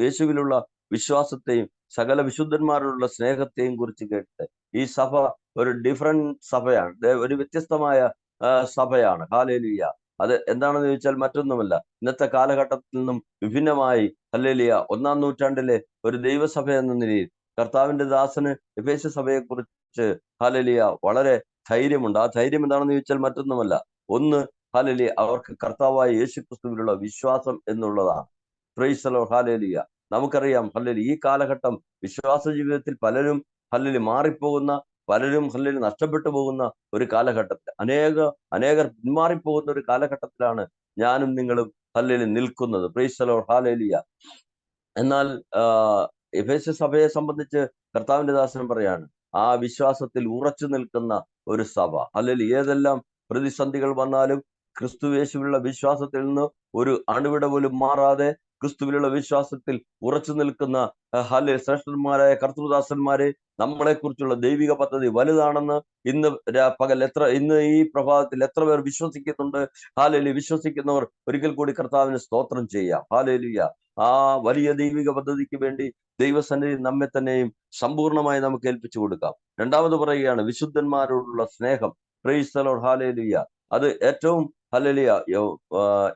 യേശുവിലുള്ള വിശ്വാസത്തെയും സകല വിശുദ്ധന്മാരോടുള്ള സ്നേഹത്തെയും കുറിച്ച് കേട്ടിട്ട്. ഈ സഭ ഒരു ഡിഫറൻറ്റ് സഭയാണ്, ഒരു വ്യത്യസ്തമായ സഭയാണ്. ഹല്ലേലൂയ. അത് എന്താണെന്ന് ചോദിച്ചാൽ മറ്റൊന്നുമല്ല, ഇന്നത്തെ കാലഘട്ടത്തിൽ നിന്നും വിഭിന്നമായി ഹല്ലേലൂയ 1-ാം നൂറ്റാണ്ടിലെ ഒരു ദൈവസഭ എന്ന നിലയിൽ കർത്താവിന്റെ ദാസന് എഫേസ്യ സഭയെ കുറിച്ച് ഹല്ലേലൂയ വളരെ ധൈര്യമുണ്ട്. ആ ധൈര്യം എന്താണെന്ന് ചോദിച്ചാൽ മറ്റൊന്നുമല്ല, ഒന്ന് ഹല്ലേലൂയ അവർക്ക് കർത്താവായ യേശുക്രിസ്തുവിലുള്ള വിശ്വാസം എന്നുള്ളതാണ്. Praise the lord. ഹല്ലേലൂയ. നമുക്കറിയാം ഹല്ലേലൂയ ഈ കാലഘട്ടം വിശ്വാസ ജീവിതത്തിൽ പലരും ഹല്ലേലൂയ മാറിപ്പോകുന്ന, പലരും ഹല്ലേലൂയ നഷ്ടപ്പെട്ടു പോകുന്ന ഒരു കാലഘട്ടത്തിൽ, അനേകർ പിന്മാറിപ്പോകുന്ന ഒരു കാലഘട്ടത്തിലാണ് ഞാനും നിങ്ങളും ഹല്ലേലൂയ നിൽക്കുന്നത്. Price the lord. ഹല്ലേലൂയ. എന്നാൽ എഫേസ്യ സഭയെ സംബന്ധിച്ച് കർത്താവിന്റെ ദാസൻ പറയാണ്, ആ വിശ്വാസത്തിൽ ഉറച്ചു നിൽക്കുന്ന ഒരു സഭ. അല്ലെങ്കിൽ ഏതെല്ലാം പ്രതിസന്ധികൾ വന്നാലും ക്രിസ്തുയേശുവിലുള്ള വിശ്വാസത്തിൽ നിന്ന് ഒരു അണുവിട പോലും മാറാതെ ക്രിസ്തുവിലുള്ള വിശ്വാസത്തിൽ ഉറച്ചു നിൽക്കുന്ന ശ്രേഷ്ഠന്മാരായ കർത്തൃദാസന്മാരെ, നമ്മളെ കുറിച്ചുള്ള ദൈവിക പദ്ധതി വലുതാണെന്ന് ഇന്ന് ഈ പ്രഭാതത്തിൽ എത്ര പേർ വിശ്വസിക്കുന്നുണ്ട്? ഹല്ലേലൂയ. വിശ്വസിക്കുന്നവർ ഒരിക്കൽ കൂടി കർത്താവിന് സ്തോത്രം ചെയ്യാം. ഹല്ലേലൂയ. ആ വലിയ ദൈവിക പദ്ധതിക്ക് വേണ്ടി ദൈവസന്നിധി നമ്മെ തന്നെയും സമ്പൂർണമായി നമുക്ക് ഏൽപ്പിച്ചു കൊടുക്കാം. രണ്ടാമത് പറയുകയാണ് വിശുദ്ധന്മാരോടുള്ള സ്നേഹം. Price the lord. ഹല്ലേലൂയ. അത് ഏറ്റവും ഹല്ലേലൂയ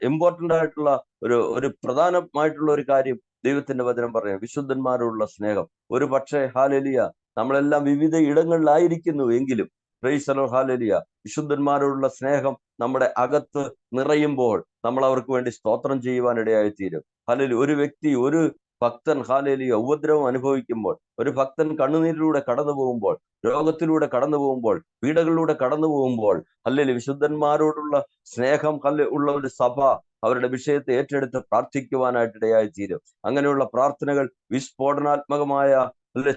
ഇമ്പോർട്ടന്റ് ആയിട്ടുള്ള ഒരു പ്രധാനമായിട്ടുള്ള ഒരു കാര്യം ദൈവത്തിന്റെ വചനം പറയാം, വിശുദ്ധന്മാരോടുള്ള സ്നേഹം. ഒരു പക്ഷേ ഹാലേലിയ നമ്മളെല്ലാം വിവിധ ഇടങ്ങളിലായിരിക്കുന്നു എങ്കിലും പ്രൈസ് ദി ലോർഡ്, ഹാലേലിയ, വിശുദ്ധന്മാരോടുള്ള സ്നേഹം നമ്മുടെ അകത്ത് നിറയുമ്പോൾ നമ്മൾ അവർക്ക് വേണ്ടി സ്തോത്രം ചെയ്യുവാനിടയായി തീരും. ഹാലേലിയ, ഒരു വ്യക്തി, ഒരു ഭക്തൻ ഹാലേലിയ ഉപദ്രവം അനുഭവിക്കുമ്പോൾ, ഒരു ഭക്തൻ കണ്ണുനീരിലൂടെ കടന്നു പോകുമ്പോൾ, രോഗത്തിലൂടെ കടന്നു പോകുമ്പോൾ, പീഡകളിലൂടെ കടന്നു പോകുമ്പോൾ, ഹാലേലിയ, വിശുദ്ധന്മാരോടുള്ള സ്നേഹം ഉള്ള ഒരു സഭ അവരുടെ വിഷയത്തെ ഏറ്റെടുത്ത് പ്രാർത്ഥിക്കുവാനായിട്ടിടയായി തീരും. അങ്ങനെയുള്ള പ്രാർത്ഥനകൾ വിസ്ഫോടനാത്മകമായ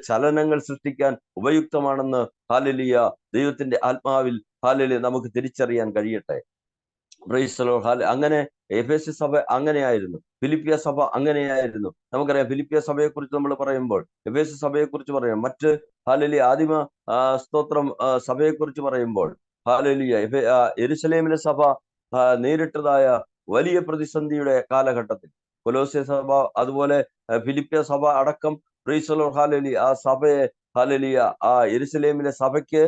ചലനങ്ങൾ സൃഷ്ടിക്കാൻ ഉപയുക്തമാണെന്ന് ഹാലേലിയ ദൈവത്തിന്റെ ആത്മാവിൽ ഹാലേലിയ നമുക്ക് തിരിച്ചറിയാൻ കഴിയട്ടെ. Price the lord. അങ്ങനെ എഫേസ്യ സഭ അങ്ങനെയായിരുന്നു, ഫിലിപ്പിയ സഭ അങ്ങനെയായിരുന്നു. നമുക്കറിയാം, ഫിലിപ്പിയ സഭയെ കുറിച്ച് നമ്മൾ പറയുമ്പോൾ, എഫേസ്യ സഭയെ കുറിച്ച് പറയാം, മറ്റ് ഹാലേലിയ ആദിമ സ്തോത്രം സഭയെ കുറിച്ച് പറയുമ്പോൾ, ഹാലേലിയ യെരുശലേമിലെ സഭ നേരിട്ടതായ വലിയ പ്രതിസന്ധിയുടെ കാലഘട്ടത്തിൽ കൊലോസ്യ സഭ, അതുപോലെ ഫിലിപ്പിയ സഭ അടക്കം, പ്രൈസ് ദി ലോർഡ്, ഹാലേലിയ ആ സഭയെ, ഹാലേലിയ ആ യെരുശലേമിലെ സഭയ്ക്ക്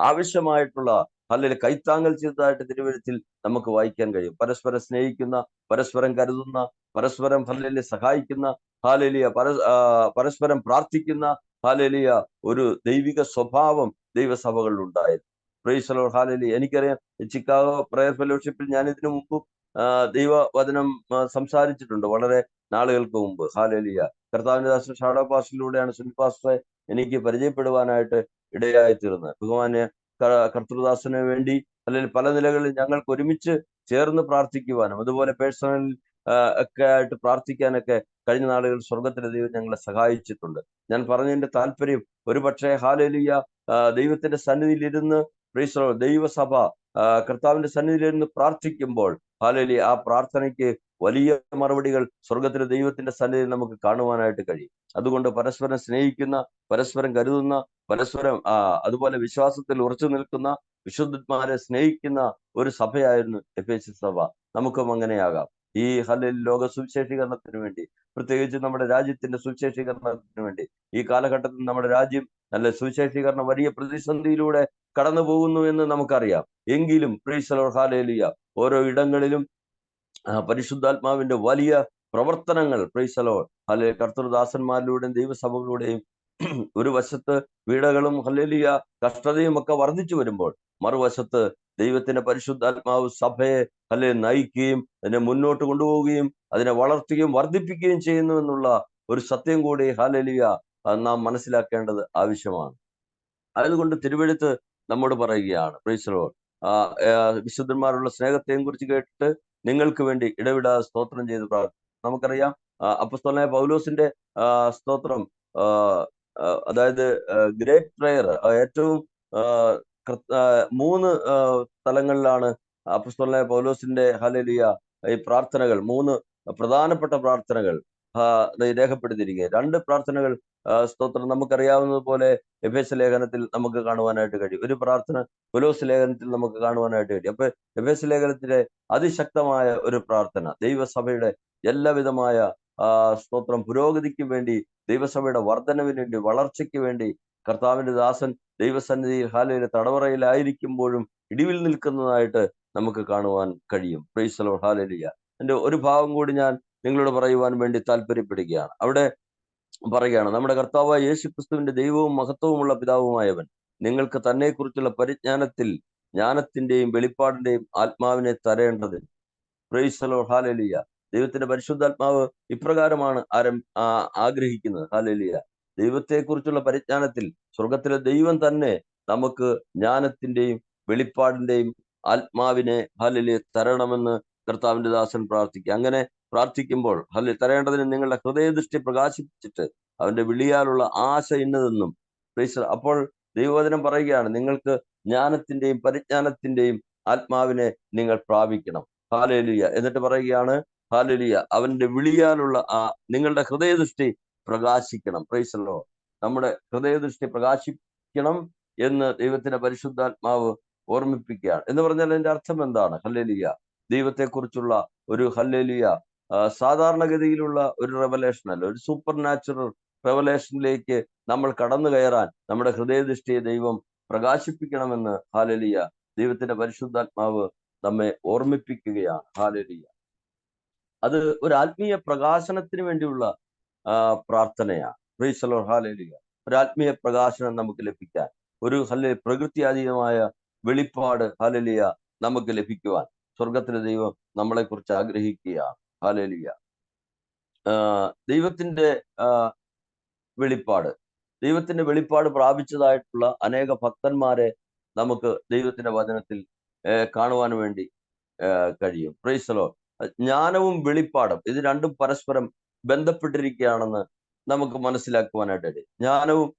ആവശ്യമായിട്ടുള്ള ഹാലേലിയ കൈത്താങ്ങൽ ചെയ്തതായിട്ട് തിരുവെഴുത്തിൽ നമുക്ക് വായിക്കാൻ കഴിയും. പരസ്പരം സ്നേഹിക്കുന്ന, പരസ്പരം കരുതുന്ന, പരസ്പരം ഹാലേലിയ സഹായിക്കുന്ന, ഹാലേലിയ പരസ്പരം പ്രാർത്ഥിക്കുന്ന ഹാലേലിയ ഒരു ദൈവിക സ്വഭാവം ദൈവസഭകളിൽ ഉണ്ടായിരുന്നു. Price the Lord, hallelujah. എനിക്കറിയാം, ചിക്കാഗോ പ്രയർ ഫെലോഷിപ്പിൽ ഞാൻ ഇതിനു മുമ്പ് ദൈവവചനം സംസാരിച്ചിട്ടുണ്ട്, വളരെ നാളുകൾക്ക് മുമ്പ്. ഹാലേലിയ, കർത്താവിന്റെ ദാസൻ ഷാഡോ പാസ്റ്ററിലൂടെയാണ് സുനിൽ പാസ്റ്ററെ എനിക്ക് പരിചയപ്പെടുവാനായിട്ട് ഇടയായി തീർന്നത്. ബഹുമാന്യ കർത്തൃദാസന് വേണ്ടി അല്ലെങ്കിൽ പല നിലകളിൽ ഞങ്ങൾക്ക് ഒരുമിച്ച് ചേർന്ന് പ്രാർത്ഥിക്കുവാനും അതുപോലെ പേഴ്സണൽ ഒക്കെ ആയിട്ട് പ്രാർത്ഥിക്കാനൊക്കെ കഴിഞ്ഞ നാളുകൾ സ്വർഗത്തിലെ ദൈവം ഞങ്ങളെ സഹായിച്ചിട്ടുണ്ട്. ഞാൻ പറഞ്ഞതിന്റെ താല്പര്യം, ഒരു പക്ഷേ ഹാലേലിയ ദൈവത്തിന്റെ സന്നിധിയിലിരുന്ന് പ്രൈസ് ദി ലോർഡ് ദൈവസഭ കർത്താവിന്റെ സന്നിധിയിലിരുന്ന് പ്രാർത്ഥിക്കുമ്പോൾ ഹാലേലിയ ആ പ്രാർത്ഥനയ്ക്ക് വലിയ മറുപടികൾ സ്വർഗത്തിലെ ദൈവത്തിന്റെ സന്നിധിയിൽ നമുക്ക് കാണുവാനായിട്ട് കഴിയും. അതുകൊണ്ട് പരസ്പരം സ്നേഹിക്കുന്ന, പരസ്പരം കരുതുന്ന, പരസ്പരം അതുപോലെ വിശ്വാസത്തിൽ ഉറച്ചു നിൽക്കുന്ന, വിശുദ്ധന്മാരെ സ്നേഹിക്കുന്ന ഒരു സഭയായിരുന്നു എഫേസ്യ സഭ. നമുക്കും അങ്ങനെയാകാം. ഈ ഹാലേലിയ ലോക സുവിശേഷീകരണത്തിന് വേണ്ടി, പ്രത്യേകിച്ച് നമ്മുടെ രാജ്യത്തിന്റെ സുവിശേഷീകരണത്തിന് വേണ്ടി, ഈ കാലഘട്ടത്തിൽ നമ്മുടെ രാജ്യം നല്ല സുവിശേഷീകരണം വലിയ പ്രതിസന്ധിയിലൂടെ കടന്നു പോകുന്നു എന്ന് നമുക്കറിയാം. എങ്കിലും പ്രൈസ് ദി ലോർഡ്, ഹാലേലിയ ഓരോ ഇടങ്ങളിലും പരിശുദ്ധാത്മാവിന്റെ വലിയ പ്രവർത്തനങ്ങൾ പ്രൈസ് ദി ലോർഡ്, ഹാലേലിയ കർത്തൃദാസന്മാരിലൂടെയും ദൈവസഭകളുടെയും ഒരു വശത്ത് പീഡകളും ഹല്ലേലൂയ കഷ്ടതയും ഒക്കെ വർദ്ധിച്ചു വരുമ്പോൾ, മറുവശത്ത് ദൈവത്തിന്റെ പരിശുദ്ധാത്മാവ് സഭയെ നയിക്കുകയും അതിനെ മുന്നോട്ട് കൊണ്ടുപോവുകയും അതിനെ വളർത്തുകയും വർദ്ധിപ്പിക്കുകയും ചെയ്യുന്നു എന്നുള്ള ഒരു സത്യം കൂടി ഹല്ലേലൂയ നാം മനസ്സിലാക്കേണ്ടത് ആവശ്യമാണ്. അതുകൊണ്ട് തിരുവെഴുത്ത് നമ്മോട് പറയുകയാണ്, പ്രൈസ് ദി ലോർഡ്, വിശുദ്ധന്മാരുള്ള സ്നേഹത്തെയും കുറിച്ച് കേട്ടിട്ട് നിങ്ങൾക്ക് വേണ്ടി ഇടവിടാതെ സ്തോത്രം ചെയ്ത് പ്രാർത്ഥിക്കും. നമുക്കറിയാം, അപ്പോസ്തലനായ പൗലോസിന്റെ സ്തോത്രം, അതായത് ഗ്രേറ്റ് പ്രയർ, ഏറ്റവും 3 തലങ്ങളിലാണ് അപ്പോസ്തലനായ പൗലോസിന്റെ ഹല്ലേലൂയ ഈ പ്രാർത്ഥനകൾ, 3 പ്രധാനപ്പെട്ട പ്രാർത്ഥനകൾ രേഖപ്പെടുത്തിയിരിക്കുക. 2 പ്രാർത്ഥനകൾ സ്തോത്രം നമുക്കറിയാവുന്നതുപോലെ എഫേസ്യ ലേഖനത്തിൽ നമുക്ക് കാണുവാനായിട്ട് കഴിയും. ഒരു പ്രാർത്ഥന കൊലോസ് ലേഖനത്തിൽ നമുക്ക് കാണുവാനായിട്ട് കഴിയും. അപ്പൊ എഫേസ്യ ലേഖനത്തിലെ അതിശക്തമായ ഒരു പ്രാർത്ഥന, ദൈവസഭയുടെ എല്ലാവിധമായ സ്തോത്രം പുരോഗതിക്ക് വേണ്ടി, ദൈവസഭയുടെ വർധനവിന് വേണ്ടി, വളർച്ചയ്ക്ക് വേണ്ടി കർത്താവിന്റെ ദാസൻ ദൈവസന്നിധിയിൽ ഹാലേലിയ തടവറയിലായിരിക്കുമ്പോഴും ഇടിവിൽ നിൽക്കുന്നതായിട്ട് നമുക്ക് കാണുവാൻ കഴിയും. Price the Lord, hallelujah. എന്റെ ഒരു ഭാഗം കൂടി ഞാൻ നിങ്ങളോട് പറയുവാൻ വേണ്ടി താല്പര്യപ്പെടുകയാണ്. അവിടെ പറയുകയാണ്, നമ്മുടെ കർത്താവായ യേശു ക്രിസ്തുവിന്റെ ദൈവവും മഹത്വവുമുള്ള പിതാവുമായവൻ നിങ്ങൾക്ക് തന്നെ കുറിച്ചുള്ള പരിജ്ഞാനത്തിൽ ജ്ഞാനത്തിന്റെയും വെളിപ്പാടിന്റെയും ആത്മാവിനെ തരേണ്ടതിന്. Praise the lord, hallelujah. ദൈവത്തിന്റെ പരിശുദ്ധാത്മാവ് ഇപ്രകാരമാണ് ആഗ്രഹിക്കുന്നത്. ഹാലേലൂയ. ദൈവത്തെക്കുറിച്ചുള്ള പരിജ്ഞാനത്തിൽ സ്വർഗത്തിലെ ദൈവം തന്നെ നമുക്ക് ജ്ഞാനത്തിന്റെയും വെളിപ്പാടിന്റെയും ആത്മാവിനെ ഹാലേലൂയ തരണമെന്ന് കർത്താവിന്റെ ദാസൻ പ്രാർത്ഥിക്കുക. അങ്ങനെ പ്രാർത്ഥിക്കുമ്പോൾ തരേണ്ടതിന് നിങ്ങളുടെ ഹൃദയദൃഷ്ടി പ്രകാശിപ്പിച്ചിട്ട് അവന്റെ വിളിയാലുള്ള ആശ ഇന്നതെന്നും. അപ്പോൾ ദൈവവചനം പറയുകയാണ്, നിങ്ങൾക്ക് ജ്ഞാനത്തിന്റെയും പരിജ്ഞാനത്തിന്റെയും ആത്മാവിനെ നിങ്ങൾ പ്രാപിക്കണം. ഹാലേലൂയ. എന്നിട്ട് പറയുകയാണ്, ഹാലേലൂയ, അവന്റെ വിളിയാലുള്ള നിങ്ങളുടെ ഹൃദയദൃഷ്ടി പ്രകാശിക്കണം. Praise the lord. നമ്മുടെ ഹൃദയദൃഷ്ടി പ്രകാശിക്കണം എന്ന് ദൈവത്തിന്റെ പരിശുദ്ധാത്മാവ് ഓർമ്മിപ്പിക്കുകയാണ്. എന്ന് പറഞ്ഞാൽ അതിന്റെ അർത്ഥം എന്താണ്? ഹല്ലേലൂയ, ദൈവത്തെക്കുറിച്ചുള്ള ഒരു ഹല്ലേലൂയ സാധാരണഗതിയിലുള്ള ഒരു റെവലേഷൻ അല്ല, ഒരു സൂപ്പർ നാച്ചുറൽ റെവലേഷനിലേക്ക് നമ്മൾ കടന്നു കയറാൻ നമ്മുടെ ഹൃദയദൃഷ്ടിയെ ദൈവം പ്രകാശിപ്പിക്കണമെന്ന് ഹാലേലൂയ ദൈവത്തിന്റെ പരിശുദ്ധാത്മാവ് നമ്മെ ഓർമ്മിപ്പിക്കുകയാണ്. ഹാലേലൂയ. അത് ഒരു ആത്മീയ പ്രകാശനത്തിന് വേണ്ടിയുള്ള പ്രാർത്ഥനയാണ്. Price the lord. ഹല്ലേലൂയ. ഒരു ആത്മീയ പ്രകാശനം നമുക്ക് ലഭിക്കാൻ, ഒരു പ്രകൃത്യാതീതമായ വെളിപ്പാട് ഹല്ലേലൂയ നമുക്ക് ലഭിക്കുവാൻ സ്വർഗത്തിലെ ദൈവം നമ്മളെ കുറിച്ച് ആഗ്രഹിക്കുകയാണ്. ഹല്ലേലൂയ. ദൈവത്തിന്റെ വെളിപ്പാട് പ്രാപിച്ചതായിട്ടുള്ള അനേക ഭക്തന്മാരെ നമുക്ക് ദൈവത്തിന്റെ വചനത്തിൽ കാണുവാൻ വേണ്ടി കഴിയും. Price the Lord. ജ്ഞാനവും വെളിപ്പാടും ഇത് രണ്ടും പരസ്പരം ബന്ധപ്പെട്ടിരിക്കുകയാണെന്ന് നമുക്ക് മനസ്സിലാക്കുവാനായിട്ട് കഴിയും. ജ്ഞാനവും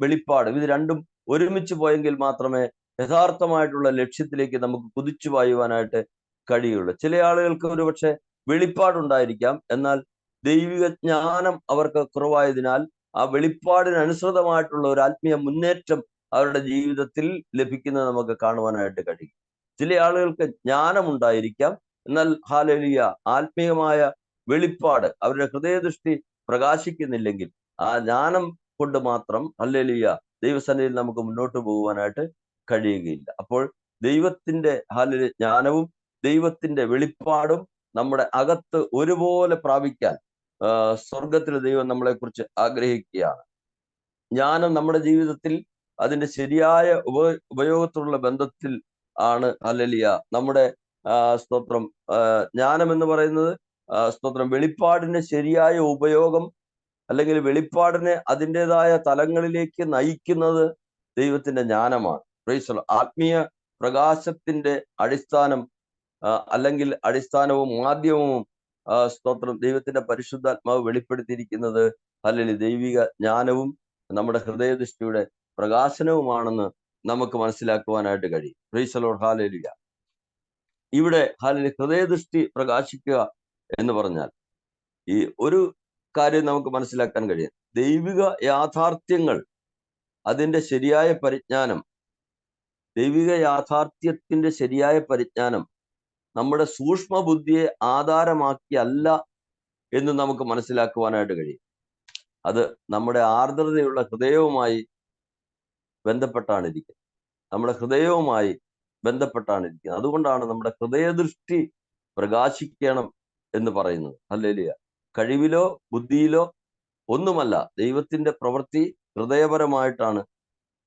വെളിപ്പാടും ഇത് രണ്ടും ഒരുമിച്ച് പോയെങ്കിൽ മാത്രമേ യഥാർത്ഥമായിട്ടുള്ള ലക്ഷ്യത്തിലേക്ക് നമുക്ക് കുതിച്ചു പായുവാനായിട്ട് കഴിയുള്ളൂ. ചില ആളുകൾക്ക് ഒരുപക്ഷെ വെളിപ്പാടുണ്ടായിരിക്കാം, എന്നാൽ ദൈവിക ജ്ഞാനം അവർക്ക് കുറവായതിനാൽ ആ വെളിപ്പാടിനനുസൃതമായിട്ടുള്ള ഒരു ആത്മീയ മുന്നേറ്റം അവരുടെ ജീവിതത്തിൽ ലഭിക്കുന്നത് നമുക്ക് കാണുവാനായിട്ട് കഴിയും. ചില ആളുകൾക്ക് ജ്ഞാനമുണ്ടായിരിക്കാം, എന്നാൽ ഹല്ലേലൂയ ആത്മീയമായ വെളിപ്പാട് അവരുടെ ഹൃദയദൃഷ്ടി പ്രകാശിക്കുന്നില്ലെങ്കിൽ ആ ജ്ഞാനം കൊണ്ട് മാത്രം ഹല്ലേലൂയ ദൈവസന്നിധിയിൽ നമുക്ക് മുന്നോട്ട് പോകുവാനായിട്ട് കഴിയുകയില്ല. അപ്പോൾ ദൈവത്തിന്റെ ഹല്ലേലൂയ ജ്ഞാനവും ദൈവത്തിന്റെ വെളിപ്പാടും നമ്മുടെ അകത്ത് ഒരുപോലെ പ്രാപിക്കാൻ സ്വർഗത്തിലെ ദൈവം നമ്മളെ കുറിച്ച് ആഗ്രഹിക്കുകയാണ്. ജ്ഞാനം നമ്മുടെ ജീവിതത്തിൽ അതിന്റെ ശരിയായ ഉപയോഗത്തിലുള്ള ബന്ധത്തിൽ ആണ് ഹല്ലേലൂയ നമ്മുടെ സ്തോത്രം. ജ്ഞാനം എന്ന് പറയുന്നത് സ്തോത്രം വെളിപ്പാടിന്റെ ശരിയായ ഉപയോഗം, അല്ലെങ്കിൽ വെളിപ്പാടിനെ അതിൻ്റെതായ തലങ്ങളിലേക്ക് നയിക്കുന്നത് ദൈവത്തിന്റെ ജ്ഞാനമാണ്. Price the Lord. ആത്മീയ പ്രകാശത്തിന്റെ അടിസ്ഥാനം അല്ലെങ്കിൽ അടിസ്ഥാനവും മാധ്യമവും സ്തോത്രം ദൈവത്തിന്റെ പരിശുദ്ധാത്മാവ് വെളിപ്പെടുത്തിയിരിക്കുന്നത് അല്ലെങ്കിൽ ദൈവിക ജ്ഞാനവും നമ്മുടെ ഹൃദയദൃഷ്ടിയുടെ പ്രകാശനവുമാണെന്ന് നമുക്ക് മനസ്സിലാക്കുവാനായിട്ട് കഴിയും. Price the lord. ഹല്ലേലൂയ. ഇവിടെ ഹൃദയദൃഷ്ടി പ്രകാശിക്കുക എന്ന് പറഞ്ഞാൽ ഈ ഒരു കാര്യം നമുക്ക് മനസ്സിലാക്കാൻ കഴിയും. ദൈവിക യാഥാർത്ഥ്യങ്ങൾ, അതിന്റെ ശരിയായ പരിജ്ഞാനം, ദൈവിക യാഥാർത്ഥ്യത്തിന്റെ ശരിയായ പരിജ്ഞാനം നമ്മുടെ സൂക്ഷ്മ ബുദ്ധിയെ ആധാരമാക്കിയല്ല എന്ന് നമുക്ക് മനസ്സിലാക്കുവാനായിട്ട് കഴിയും. അത് നമ്മുടെ ആർദ്രതയുള്ള ഹൃദയവുമായി ബന്ധപ്പെട്ടാണ് ഇരിക്കുന്നത്. നമ്മുടെ ഹൃദയവുമായി ബന്ധപ്പെട്ടാണ് ഇരിക്കുന്നത്. അതുകൊണ്ടാണ് നമ്മുടെ ഹൃദയദൃഷ്ടി പ്രകാശിക്കണം എന്ന് പറയുന്നത്. ഹല്ലേലൂയ. കഴിവിലോ ബുദ്ധിയിലോ ഒന്നുമല്ല, ദൈവത്തിന്റെ പ്രവൃത്തി ഹൃദയപരമായിട്ടാണ്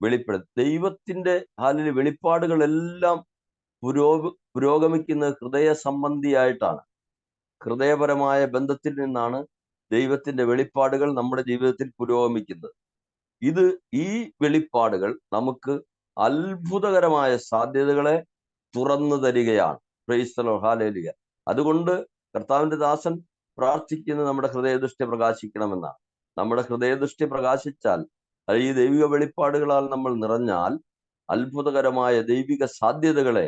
വെളിപ്പെടുന്നത്. ദൈവത്തിന്റെ വെളിപ്പാടുകളെല്ലാം പുരോഗമിക്കുന്നത് ഹൃദയ സംബന്ധിയായിട്ടാണ്. ഹൃദയപരമായ ബന്ധത്തിൽ നിന്നാണ് ദൈവത്തിന്റെ വെളിപ്പാടുകൾ നമ്മുടെ ജീവിതത്തിൽ പുരോഗമിക്കുന്നത്. ഈ വെളിപ്പാടുകൾ നമുക്ക് അത്ഭുതകരമായ സാധ്യതകളെ തുറന്നു തരികയാണ്. Price the lord. ഹല്ലേലൂയ. അതുകൊണ്ട് കർത്താവിന്റെ ദാസൻ പ്രാർത്ഥിക്കുന്നത് നമ്മുടെ ഹൃദയദൃഷ്ടി പ്രകാശിക്കണമെന്നാണ്. നമ്മുടെ ഹൃദയദൃഷ്ടി പ്രകാശിച്ചാൽ, ഈ ദൈവിക വെളിപ്പാടുകളാൽ നമ്മൾ നിറഞ്ഞാൽ, അത്ഭുതകരമായ ദൈവിക സാധ്യതകളെ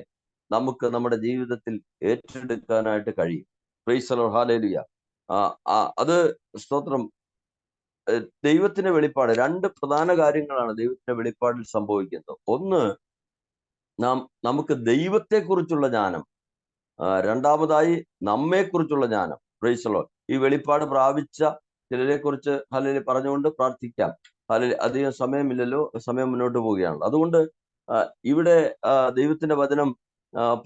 നമുക്ക് നമ്മുടെ ജീവിതത്തിൽ ഏറ്റെടുക്കാനായിട്ട് കഴിയും. Price the lord. ഹല്ലേലൂയ. അത് സ്തോത്രം. ദൈവത്തിന്റെ വെളിപ്പാട്, രണ്ട് പ്രധാന കാര്യങ്ങളാണ് ദൈവത്തിന്റെ വെളിപ്പാടിൽ സംഭവിക്കുന്നത്. ഒന്ന്, നമുക്ക് ദൈവത്തെക്കുറിച്ചുള്ള ജ്ഞാനം. രണ്ടാമതായി നമ്മെക്കുറിച്ചുള്ള ജ്ഞാനം. Price the Lord. ഈ വെളിപ്പാട് പ്രാപിച്ച ചിലരെ കുറിച്ച് ഹല്ലേലൂയ പറഞ്ഞുകൊണ്ട് പ്രാർത്ഥിക്കാം. അധികം സമയമില്ലല്ലോ, സമയം മുന്നോട്ട് പോവുകയാണല്ലോ. അതുകൊണ്ട് ഇവിടെ ദൈവത്തിന്റെ വചനം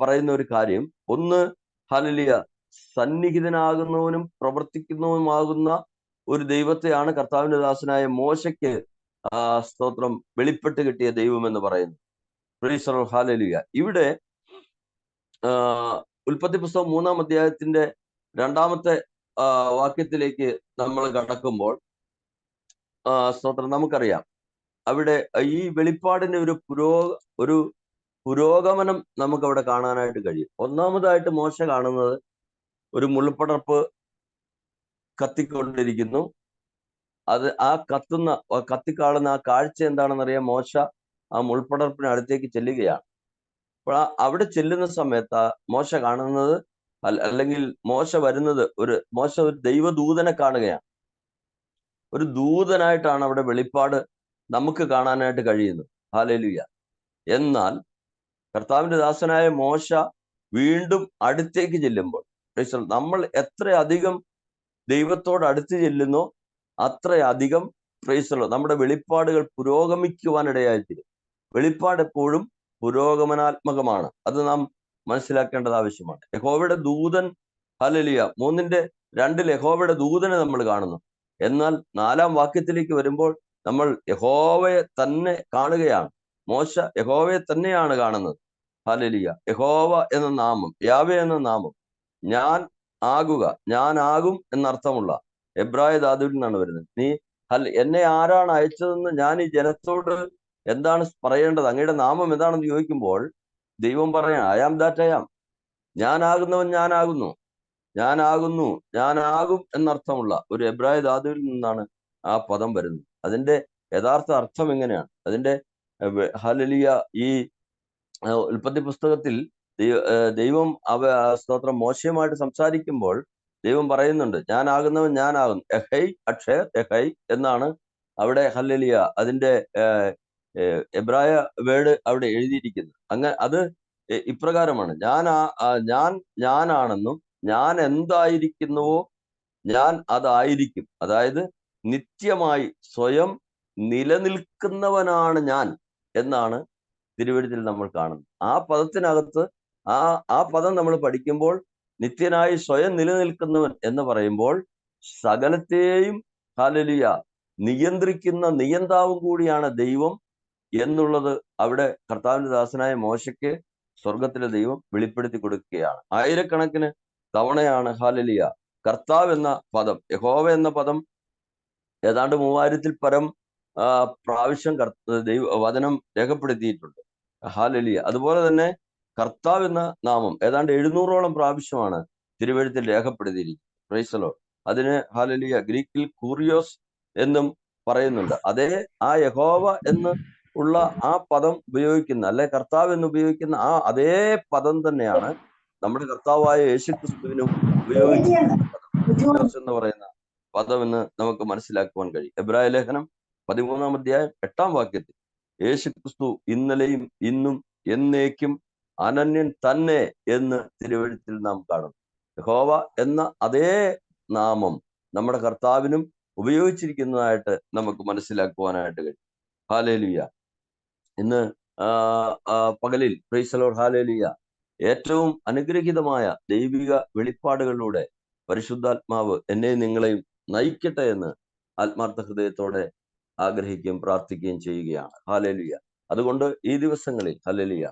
പറയുന്ന ഒരു കാര്യം, ഒന്ന് ഹല്ലേലൂയ സന്നിഹിതനാകുന്നവനും പ്രവർത്തിക്കുന്നവനുമാകുന്ന ഒരു ദൈവത്തെയാണ് കർത്താവിന്റെ ദാസനായ മോശയ്ക്ക് സ്തോത്രം വെളിപ്പെട്ട് കിട്ടിയ ദൈവം എന്ന് പറയുന്നു. Price the lord. ഹല്ലേലൂയ. ഇവിടെ ഉൽപ്പത്തി പുസ്തകം 3-ാം അധ്യായത്തിന്റെ 2-ാമത്തെ വാക്യത്തിലേക്ക് നമ്മൾ കടക്കുമ്പോൾ സ്തോത്രം നമുക്കറിയാം, അവിടെ ഈ വെളിപ്പാടിന്റെ ഒരു പുരോഗമനം നമുക്ക് അവിടെ കാണാനായിട്ട് കഴിയും. ഒന്നാമതായിട്ട് മോശ കാണുന്നത് ഒരു മുൾപ്പടർപ്പ് കത്തിക്കൊണ്ടിരിക്കുന്നു. അത് കത്തിക്കാളുന്ന ആ കാഴ്ച എന്താണെന്നറിയാം. മോശ ആ മുൾപ്പടർപ്പിന് അടുത്തേക്ക് ചെല്ലുകയാണ്. അപ്പോൾ അവിടെ ചെല്ലുന്ന സമയത്ത് മോശ കാണുന്നത്, അല്ലെങ്കിൽ മോശ വരുന്നത്, മോശ ഒരു ദൈവദൂതനെ കാണുകയാണ്. ഒരു ദൂതനായിട്ടാണ് അവിടെ വെളിപ്പാട് നമുക്ക് കാണാനായിട്ട് കഴിയുന്നത്. ഹല്ലേലൂയ. എന്നാൽ കർത്താവിന്റെ ദാസനായ മോശ വീണ്ടും അടുത്തേക്ക് ചെല്ലുമ്പോൾ, നമ്മൾ എത്രയധികം ദൈവത്തോട് അടുത്ത് ചെല്ലുന്നോ അത്രയധികം നമ്മുടെ വെളിപ്പാടുകൾ പുരോഗമിക്കുവാനിടയായിത്തീരും. വെളിപ്പാട് എപ്പോഴും പുരോഗമനാത്മകമാണ്. അത് നാം മനസ്സിലാക്കേണ്ടത് ആവശ്യമാണ്. യഹോവയുടെ ദൂതൻ, ഹല്ലേലൂയ, 3:2 യഹോവയുടെ ദൂതനെ നമ്മൾ കാണുന്നു. എന്നാൽ 4-ാം വാക്യത്തിലേക്ക് വരുമ്പോൾ നമ്മൾ യഹോവയെ തന്നെ കാണുകയാണ്. മോശ യഹോവയെ തന്നെയാണ് കാണുന്നത്. ഹല്ലേലൂയ. യഹോവ എന്ന നാമം, യാവേ എന്ന നാമം, ഞാൻ ആകുക, ഞാനാകും എന്നർത്ഥമുള്ള എബ്രായ ധാതുവിൽ നിന്നാണ് വരുന്നത്. എന്നെ ആരാണ് അയച്ചതെന്ന് ഞാൻ ഈ ജനത്തോട് എന്താണ് പറയേണ്ടത്, അങ്ങയുടെ നാമം എന്താണെന്ന് ചോദിക്കുമ്പോൾ ദൈവം പറയാം, I am that I am. ഞാനാകുന്നവൻ ഞാനാകുന്നു, ഞാനാകുന്നു, ഞാനാകും എന്നർത്ഥമുള്ള ഒരു എബ്രായ ധാതുവിൽ നിന്നാണ് ആ പദം വരുന്നത്. അതിന്റെ യഥാർത്ഥ അർത്ഥം എങ്ങനെയാണ്? അതിന്റെ ഹല്ലേലൂയ, ഈ ഉൽപ്പത്തി പുസ്തകത്തിൽ ദൈവം സ്തോത്രം മോശയുമായിട്ട് സംസാരിക്കുമ്പോൾ ദൈവം പറയുന്നുണ്ട്, ഞാനാകുന്നവൻ ഞാനാകുന്നു. എഹൈ അക്ഷയ് എഹൈ എന്നാണ് അവിടെ ഹല്ലേലൂയ അതിന്റെ എബ്രായ വേർഡ് അവിടെ എഴുതിയിരിക്കുന്നത്. അത് ഇപ്രകാരമാണ്, ഞാനാണെന്നും ഞാൻ എന്തായിരിക്കുന്നുവോ ഞാൻ അതായിരിക്കും. അതായത് നിത്യമായി സ്വയം നിലനിൽക്കുന്നവനാണ് ഞാൻ എന്നാണ് തിരുവെഴുത്തിൽ നമ്മൾ കാണുന്നത്. ആ പദത്തിനകത്ത് ആ പദം നമ്മൾ പഠിക്കുമ്പോൾ നിത്യനായി സ്വയം നിലനിൽക്കുന്നവൻ എന്ന് പറയുമ്പോൾ സകലത്തെയും ഹല്ലേലൂയ നിയന്ത്രിക്കുന്ന നിയന്താവും കൂടിയാണ് ദൈവം എന്നുള്ളത് അവിടെ കർത്താവിന്റെ ദാസനായ മോശയ്ക്ക് സ്വർഗത്തിലെ ദൈവം വെളിപ്പെടുത്തി കൊടുക്കുകയാണ്. ആയിരക്കണക്കിന് തവണയാണ് ഹല്ലേലൂയ കർത്താവ് എന്ന പദം, യഹോവ എന്ന പദം ഏതാണ്ട് 3000-ൽ പരം പ്രാവശ്യം വചനം രേഖപ്പെടുത്തിയിട്ടുണ്ട്. ഹല്ലേലൂയ. അതുപോലെ തന്നെ കർത്താവ് എന്ന നാമം ഏതാണ്ട് 700ഓളം പ്രാവശ്യമാണ് തിരുവെഴുത്തിൽ രേഖപ്പെടുത്തിയിരിക്കുന്നത്. Price the Lord. അതിന് ഹല്ലേലൂയ ഗ്രീക്കിൽ കൂറിയോസ് എന്നും പറയുന്നുണ്ട്. ആ യഹോവ എന്ന് ഉള്ള ആ പദം ഉപയോഗിക്കുന്ന, അല്ലെ കർത്താവ് എന്ന് ഉപയോഗിക്കുന്ന അതേ പദം തന്നെയാണ് നമ്മുടെ കർത്താവായ യേശുക്രിസ്തുവിനും ഉപയോഗിച്ചിരിക്കുന്നത് എന്ന് പറയുന്ന പദം എന്ന് നമുക്ക് മനസ്സിലാക്കുവാൻ കഴിയും. എബ്രായ ലേഖനം 13-ാം അധ്യായം 8-ാം വാക്യത്തിൽ യേശുക്രിസ്തു ഇന്നലെയും ഇന്നും എന്നേക്കും അനന്യൻ തന്നെ എന്ന് തിരുവെഴുത്തിൽ നാം കാണുന്നു. യഹോവ എന്ന അതേ നാമം നമ്മുടെ കർത്താവിനും ഉപയോഗിച്ചിരിക്കുന്നതായിട്ട് നമുക്ക് മനസ്സിലാക്കുവാനായിട്ട് കഴിയും. ഹല്ലേലൂയ. ഇന്ന് പകലിൽ പ്രൈസ് ദി ലോർഡ്, ഹല്ലേലൂയ, ഏറ്റവും അനുഗ്രഹീതമായ ദൈവിക വെളിപ്പാടുകളിലൂടെ പരിശുദ്ധാത്മാവ് എന്നെയും നിങ്ങളെയും നയിക്കട്ടെ എന്ന് ആത്മാർത്ഥ ഹൃദയത്തോടെ ആഗ്രഹിക്കുകയും പ്രാർത്ഥിക്കുകയും ചെയ്യുകയാണ്. ഹല്ലേലൂയ. അതുകൊണ്ട് ഈ ദിവസങ്ങളിൽ ഹല്ലേലൂയ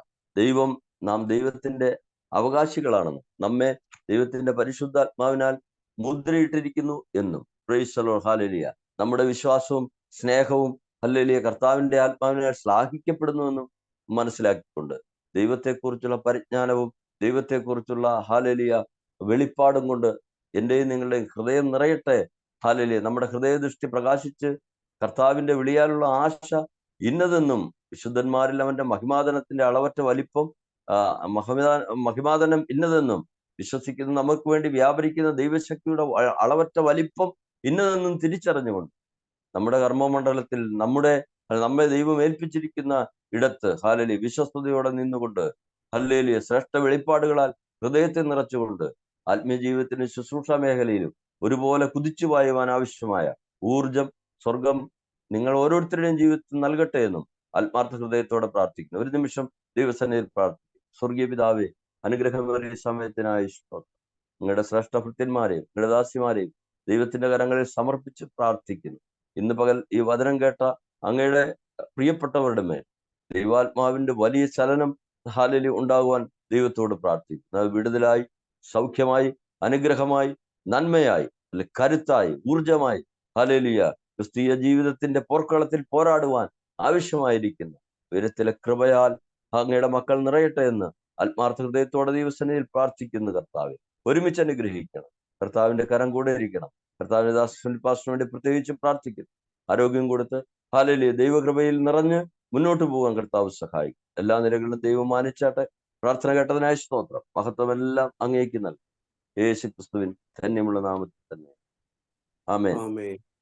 നാം ദൈവത്തിന്റെ അവകാശികളാണെന്നും നമ്മെ ദൈവത്തിന്റെ പരിശുദ്ധാത്മാവിനാൽ മുദ്രയിട്ടിരിക്കുന്നു എന്നും പ്രൈസ് ദി ലോർഡ്, ഹല്ലേലൂയ, നമ്മുടെ വിശ്വാസവും സ്നേഹവും ഹല്ലേലൂയ കർത്താവിന്റെ ആത്മാവിനാൽ ശ്ലാഘിക്കപ്പെടുന്നുവെന്നും മനസ്സിലാക്കിക്കൊണ്ട് ദൈവത്തെക്കുറിച്ചുള്ള പരിജ്ഞാനവും ദൈവത്തെക്കുറിച്ചുള്ള ഹല്ലേലൂയ വെളിപ്പാടും കൊണ്ട് എന്റെയും നിങ്ങളുടെയും ഹൃദയം നിറയട്ടെ. ഹല്ലേലൂയ. നമ്മുടെ ഹൃദയദൃഷ്ടി പ്രകാശിച്ച് കർത്താവിന്റെ വിളിയാലുള്ള ആശ ഇന്നതെന്നും വിശുദ്ധന്മാരിൽ അവന്റെ മഹിമാദനത്തിന്റെ അളവറ്റ വലിപ്പം മഹിമാദനം ഇന്നതെന്നും വിശ്വസിക്കുന്ന നമുക്ക് വേണ്ടി വ്യാപരിക്കുന്ന ദൈവശക്തിയുടെ അളവറ്റ വലിപ്പം ഇന്നതെന്നും തിരിച്ചറിഞ്ഞുകൊണ്ട് നമ്മുടെ കർമ്മമണ്ഡലത്തിൽ നമ്മെ ദൈവം ഏൽപ്പിച്ചിരിക്കുന്ന ഇടത്ത് ഹല്ലേലൂയ വിശ്വസ്തയോടെ നിന്നുകൊണ്ട് ഹല്ലേലൂയ ശ്രേഷ്ഠ വെളിപ്പാടുകളാൽ ഹൃദയത്തെ നിറച്ചുകൊണ്ട് ആത്മീയ ജീവിതത്തിനും ശുശ്രൂഷ മേഖലയിലും ഒരുപോലെ കുതിച്ചു പായുവാൻ ആവശ്യമായ ഊർജം സ്വർഗം നിങ്ങൾ ഓരോരുത്തരുടെയും ജീവിതത്തിൽ നൽകട്ടെ എന്നും ആത്മാർത്ഥ ഹൃദയത്തോടെ പ്രാർത്ഥിക്കുന്നു. ഒരു നിമിഷം ദൈവസന്നിധിയിൽ പ്രാർത്ഥിക്കും. സ്വർഗീയ പിതാവേ, അനുഗ്രഹമേറിയ സമയത്തിനായി സ്തോത്രം. നിങ്ങളുടെ ശ്രേഷ്ഠ ഭൃത്യന്മാരെയും നിങ്ങളുടെ ദാസിമാരെയും ദൈവത്തിന്റെ കരങ്ങളിൽ സമർപ്പിച്ച് പ്രാർത്ഥിക്കുന്നു. ഇന്ന് പകൽ ഈ വചനം കേട്ട അങ്ങയുടെ പ്രിയപ്പെട്ടവരുടെ മേൽ ദൈവാത്മാവിന്റെ വലിയ ചലനം ഹല്ലേലൂയ ഉണ്ടാകുവാൻ ദൈവത്തോട് പ്രാർത്ഥിക്കുന്നു. വിടുതലായി, സൗഖ്യമായി, അനുഗ്രഹമായി, നന്മയായി, കരുത്തായി, ഊർജമായി ഹല്ലേലൂയ ക്രിസ്തീയ ജീവിതത്തിന്റെ പോർക്കളത്തിൽ പോരാടുവാൻ ആവശ്യമായിരിക്കുന്ന ഉയരത്തിലെ കൃപയാൽ അങ്ങയുടെ മക്കൾ നിറയട്ടെ എന്ന് ആത്മാർത്ഥ ഹൃദയത്തോടെ ദൈവസന്നിധിയിൽ പ്രാർത്ഥിക്കുന്നു. കർത്താവെ, ഒരുമിച്ച് അനുഗ്രഹിക്കണം. കർത്താവിന്റെ കരം കൂടെ ഇരിക്കണം. കർത്താവിന്റെ ദാസന് വേണ്ടി പ്രത്യേകിച്ച് പ്രാർത്ഥിക്കുന്നു. ആരോഗ്യം കൊടുത്ത് ഹല്ലേലൂയ ദൈവകൃപയിൽ നിറഞ്ഞ് മുന്നോട്ട് പോകാൻ കർത്താവ് സഹായിക്കും. എല്ലാ നിലകളിലും ദൈവം മാനിച്ചാട്ടെ. പ്രാർത്ഥന കേട്ടതിനായി സ്തോത്രം. മഹത്വമെല്ലാം അങ്ങേക്ക് നൽകും. യേശു ക്രിസ്തുവിൻ ധന്യമുള്ള നാമത്തിൽ തന്നെ. ആമേൻ.